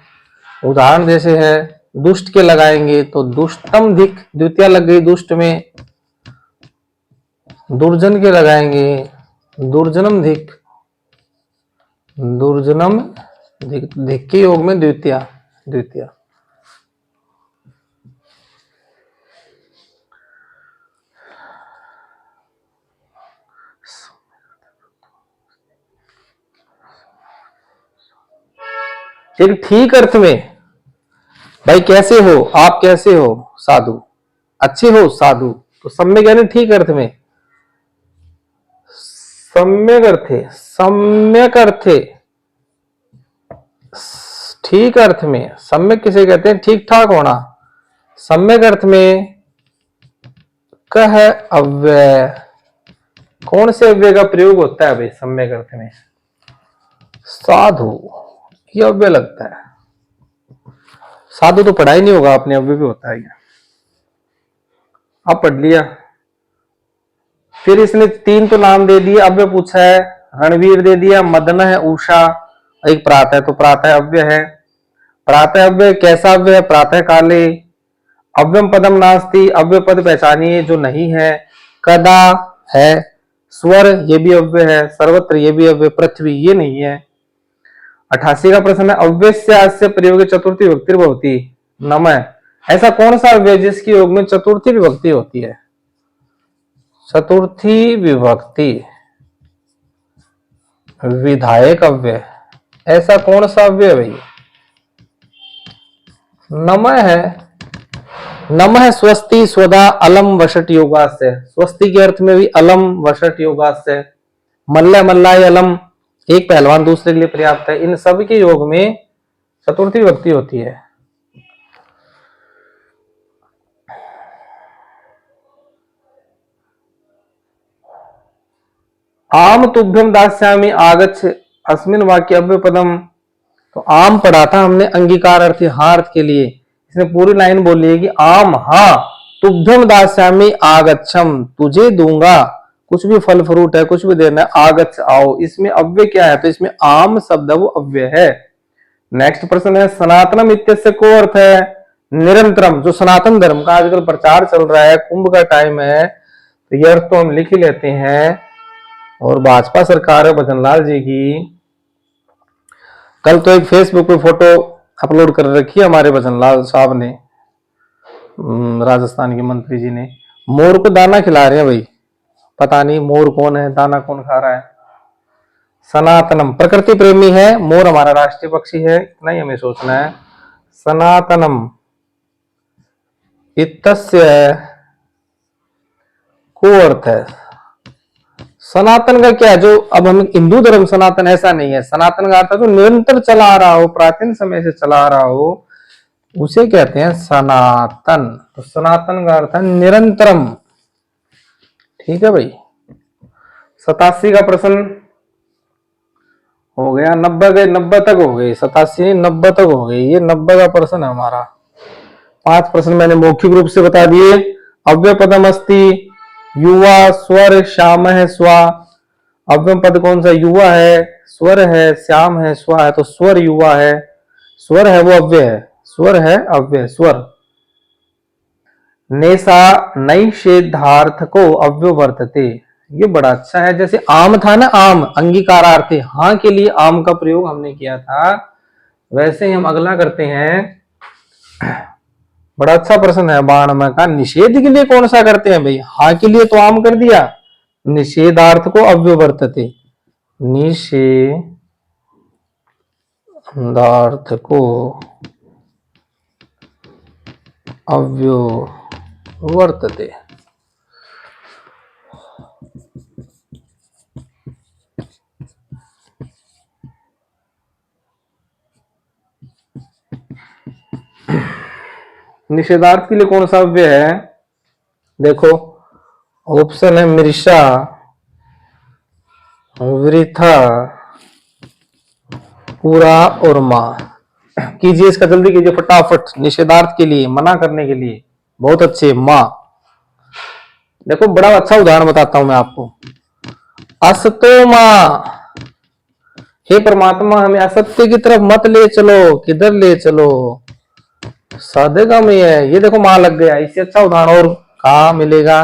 उदाहरण जैसे है दुष्ट के लगाएंगे तो दुष्टम धिक, द्वितीय लग गई दुष्ट में। दुर्जन के लगाएंगे, दुर्जनम धिक, दुर्जनम धिक, धिक के योग में द्वितीय, द्वितीय। एक ठीक अर्थ में, भाई कैसे हो, आप कैसे हो, साधु, अच्छे हो साधु, तो सम्यक यानी ठीक अर्थ में। सम्यक अर्थे, सम्यक अर्थे, ठीक अर्थ में। सम्यक किसे कहते हैं? ठीक ठाक होना। सम्यक अर्थ में कह अव्यय, कौन से अव्यय का प्रयोग होता है भाई सम्यक अर्थ में? साधु, ये अव्यय लगता है। साधु तो पढ़ा ही नहीं होगा आपने, अव्यय भी होता है। अब पढ़ लिया। फिर इसने तीन तो नाम दे दिए, अव्यय पूछा है। रणवीर दे दिया, मदन है, उषा, एक प्रातः, तो प्रातः अव्यय है। प्रातः अव्यय कैसा अव्यय है? प्रातः काले। अव्यम पदम नास्ति, अव्यय पद पहचानिए जो नहीं है। कदा है, स्वर ये भी अव्यय है, सर्वत्र ये भी अव्यय, पृथ्वी ये नहीं है। 88 का प्रश्न है अव्यस्य अस्य प्रयोग चतुर्थी विभक्ति भवति नमः, ऐसा कौन सा अव्यय जिसकी योग में चतुर्थी विभक्ति होती है? चतुर्थी विभक्ति विधायक अव्यय, ऐसा कौन सा अव्यय भाई? नमः है। नमः स्वस्ति स्वदा अलम वषट योगास्य, स्वस्ति के अर्थ में भी अलम वषट योगास्य। मल्ल मल्लाय अलम, एक पहलवान दूसरे के लिए पर्याप्त है। इन सब के योग में चतुर्थी विभक्ति होती है। आम तुभ्यम दास्यामि आगच्छ अस्मिन वाक्य अव्यय पदम, तो आम पढ़ा था हमने अंगीकार अर्थ, हाँ अर्थ के लिए। इसने पूरी लाइन बोली है कि आम हाँ तुभ्यम दास्यामि आगच्छम, तुझे दूंगा, कुछ भी फल फ्रूट है कुछ भी देना है, आगच्छ आओ। इसमें अव्यय क्या है? तो इसमें आम शब्द वो अव्यय है। नेक्स्ट प्रश्न है सनातनम इत्यस्य को अर्थ है निरंतरम, जो सनातन धर्म का आजकल प्रचार चल रहा है, कुंभ का टाइम है, तो ये अर्थ तो हम लिख ही लेते हैं। और भाजपा सरकार है भजनलाल जी की, कल तो एक फेसबुक पे फोटो अपलोड कर रखी है हमारे भजनलाल साहब ने, राजस्थान के मंत्री जी ने, मोर को दाना खिला रहे हैं भाई। पता नहीं मोर कौन है, दाना कौन खा रहा है। सनातनम, प्रकृति प्रेमी है, मोर हमारा राष्ट्रीय पक्षी है, इतना ही हमें सोचना है। सनातनम इत्यस्य को अर्थ है, सनातन का क्या है? जो अब हम हिंदू धर्म सनातन ऐसा नहीं है। सनातन का अर्थ है जो निरंतर चला आ रहा हो, प्राचीन समय से चला आ रहा हो, उसे कहते हैं सनातन। तो सनातन का अर्थ है निरंतरम। ठीक है भाई। 87 का प्रश्न हो गया, 90 गए, 90 तक हो गई, 87 90 तक हो गई, ये 90 का प्रश्न है हमारा। 5 प्रश्न मैंने मौखिक रूप से बता दिए। अव्यय पदम अस्ति, युवा, स्वर, श्याम है, स्वा। अव्यय पद कौन सा? युवा है, स्वर है, श्याम है, स्वा है, तो स्वर युवा है, स्वर है वो अव्यय है, स्वर है अव्यय, स्वर। नेसा नैषेधार्थ को अव्यय वर्तते, ये बड़ा अच्छा है। जैसे आम था ना, आम अंगीकारार्थे, हाँ के लिए आम का प्रयोग हमने किया था, वैसे ही हम अगला करते हैं। बड़ा अच्छा प्रश्न है बाणमय का, निषेध के लिए कौन सा करते हैं भाई? हाँ के लिए तो आम कर दिया, निषेधार्थ को अव्यय वर्तते, निषेधार्थ को अव्यय वर्तते। निषेधार्थ के लिए कौन सा अव्यय है? देखो ऑप्शन है मृषा, वृथा, पूरा और मां। कीजिए इसका, जल्दी कीजिए फटाफट। निषेधार्थ के लिए, मना करने के लिए। बहुत अच्छे, मां। देखो बड़ा अच्छा उदाहरण बताता हूं मैं आपको। असतो मां, हे परमात्मा हमें असत्य की तरफ मत ले चलो। किधर ले चलो? साधेगा में है। ये देखो मां लग गया। इससे अच्छा उदाहरण और कहा मिलेगा?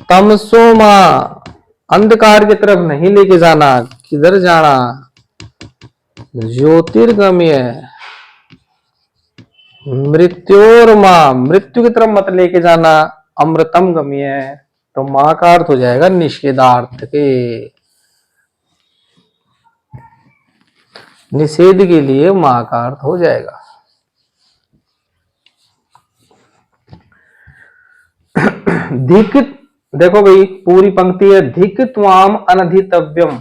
तमसो मां, अंधकार की तरफ नहीं लेके जाना। किधर जाना? ज्योतिर्गम्य। मृत्योर मां, मृत्यु की तरफ मत लेके जाना। अमृतम गम्य। तो मां का अर्थ हो जाएगा निषेधार्थ के। निषेध के लिए मां का अर्थ हो जाएगा। धिक, देखो भाई पूरी पंक्ति है। धिक त्वाम अनधितव्यम,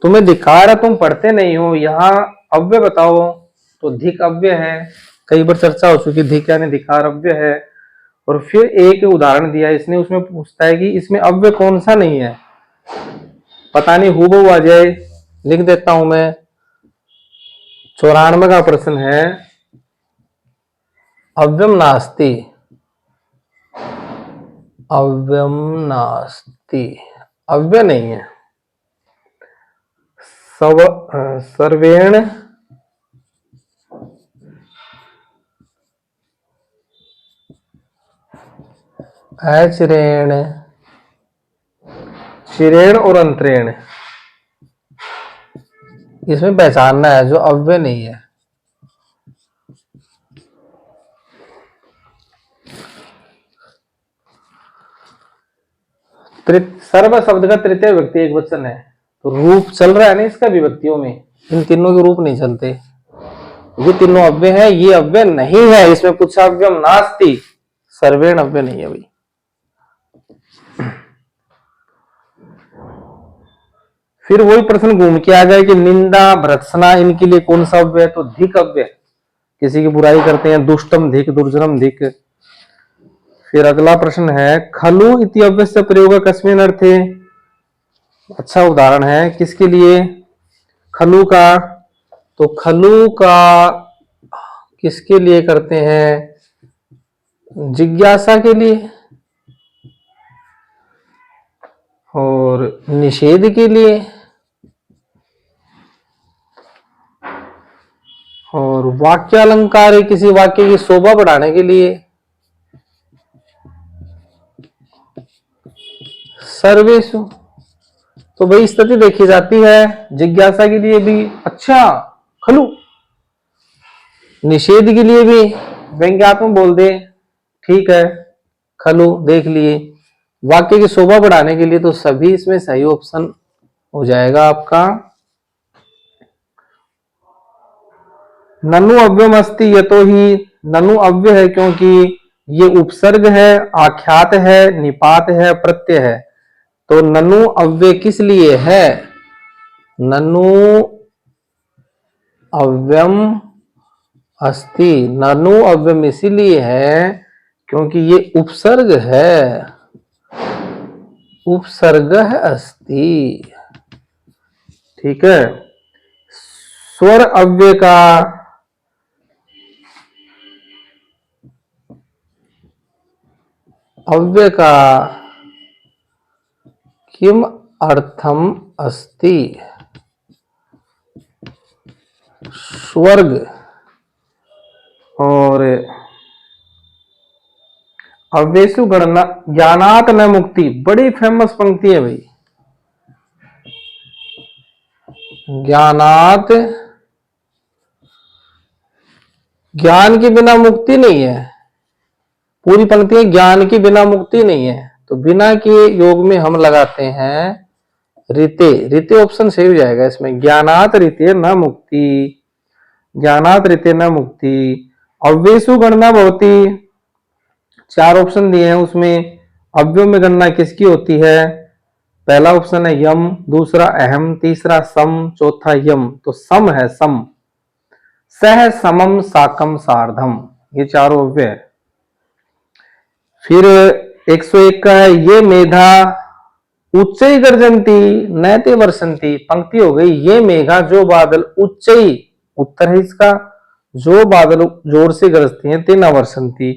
तुम्हें धिक्कार है, तुम पढ़ते नहीं हो। यहाँ अव्यय बताओ, तो धिक अव्यय है। कई बार चर्चा हो चुकी, धिक यानी धिक्कार अव्यय है। और फिर एक उदाहरण दिया इसने, उसमें पूछता है कि इसमें अव्यय कौन सा नहीं है। पता नहीं हूबहू आ जाए, लिख देता हूं मैं। 94 का प्रश्न है, अव्यम नास्ति। अव्यम नास्ति, अव्यय नहीं है। सर्वेण अचिरेण, शिरेण और अंतरेण, इसमें पहचानना है जो अव्यय नहीं है। सर्व शब्द का तृतीय व्यक्ति एक वचन है, तो रूप चल रहा है ना इसका विभक्तियों में। इन तीनों के रूप नहीं चलते। ये तीनों अव्यय है, ये अव्यय नहीं है। इसमें पूछा अव्यम नास्ति, सर्वेण अव्यय नहीं है भाई। फिर वही प्रश्न घूम के आ जाए कि निंदा, भर्त्सना, इनके लिए कौन सा अव्यय है? तो धिक अव्यय। किसी की बुराई करते हैं, दुष्टम धिक, दुर्जनम धिक। फिर अगला प्रश्न है, खलु इति अव्यस्य प्रयोग कस्मिन् अर्थे। अच्छा उदाहरण है, किसके लिए? खलु का। तो खलु का किसके लिए करते हैं? जिज्ञासा के लिए और निषेध के लिए और वाक्यालंकार, किसी वाक्य की शोभा बढ़ाने के लिए। सर्वेषु, तो भाई स्थिति देखी जाती है। जिज्ञासा के लिए भी अच्छा खलु, निषेध के लिए भी व्यंग्यात्मक बोल दे, ठीक है खलु देख लिए। वाक्य की शोभा बढ़ाने के लिए तो सभी इसमें सही ऑप्शन हो जाएगा आपका। ननु अव्यम अस्ति यतो ही, ननु अव्यय है क्योंकि ये उपसर्ग है, आख्यात है, निपात है, प्रत्यय है। तो ननु अव्यय किस लिए है? ननु अव्यम अस्ति, ननु अव्यम इसीलिए है क्योंकि ये उपसर्ग है। उपसर्ग अस्ति, ठीक है। स्वर अव्यय का किम अर्थम अस्ति? स्वर्ग और अव्ययसु गणना ज्ञानात न मुक्ति, बड़ी फेमस पंक्ति है भाई। ज्ञानात, ज्ञान के बिना मुक्ति नहीं है। पूरी पंक्ति है ज्ञान के बिना मुक्ति नहीं है। तो बिना के योग में हम लगाते हैं रीते। रीते ऑप्शन सही हो जाएगा इसमें। ज्ञानात रीते न मुक्ति, ज्ञानात रीते न मुक्ति। अव्ययसु गणना भवति, 4 ऑप्शन दिए हैं उसमें। अव्यय में गणना किसकी होती है? पहला ऑप्शन है यम, दूसरा अहम, तीसरा सम, चौथा यम। तो सम है, सम। सह समम साकम सार्धम। ये चारों अव्यय है। फिर 101 का है, ये मेधा उच्चई गर्जंती नैते वर्षंती। पंक्ति हो गई, ये मेघा जो बादल उच्चई, उत्तर है इसका, जो बादल जोर से गरजती हैं ते न वर्षंती।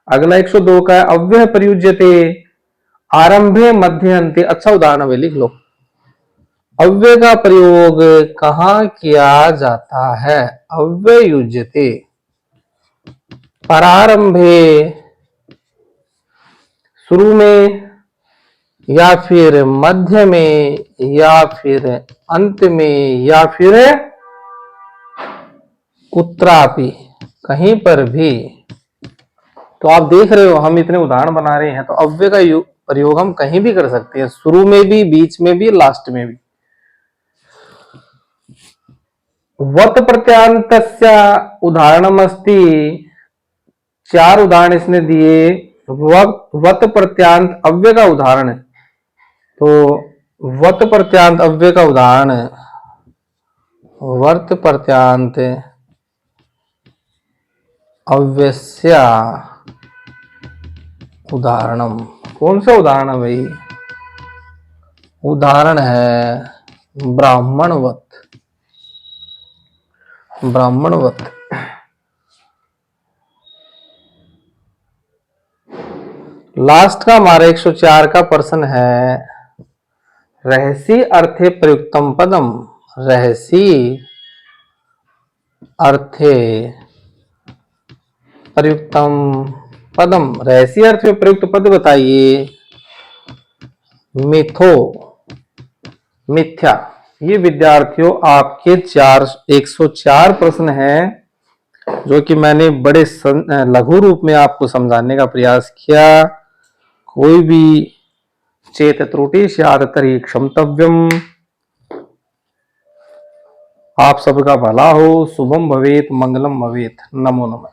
अगला 102 का है, अव्यय प्रयुज्यते आरंभे मध्य अंते। अच्छा उदाहरण है, लिख लो। अव्यय का प्रयोग कहाँ किया जाता है? अव्यय युज्यते प्रारंभे, शुरू में, या फिर मध्य में, या फिर अंत में, या फिर कुत्रापि, कहीं पर भी। तो आप देख रहे हो हम इतने उदाहरण बना रहे हैं, तो अव्यय का प्रयोग हम कहीं भी कर सकते हैं, शुरू में भी, बीच में भी, लास्ट में भी। वत प्रत्यांतस्य उदाहरणमस्ति। 4 उदाहरण इसने दिए। वत प्रत्यांत अव्यय का उदाहरण है, तो वत प्रत्यांत अव्यय का उदाहरण है, वर्त प्रत्यांत अव्यस्य उदाहरणम। कौन सा उदाहरण है भाई? उदाहरण है ब्राह्मणवत। ब्राह्मणवत। लास्ट का हमारा 104 का प्रश्न है, रहसी अर्थे प्रयुक्तम पदम। रहसी अर्थे प्रयुक्तम पदम, रहसी अर्थ में प्रयुक्त पद बताइए। मिथो, मिथ्या। ये विद्यार्थियों आपके 104 प्रश्न हैं, जो कि मैंने बड़े लघु रूप में आपको समझाने का प्रयास किया। कोई भी चेत त्रुटि स्यात् तर्हि क्षमतव्यम। आप सबका भला हो, शुभम भवेत, मंगलम भवेत। नमो नमः।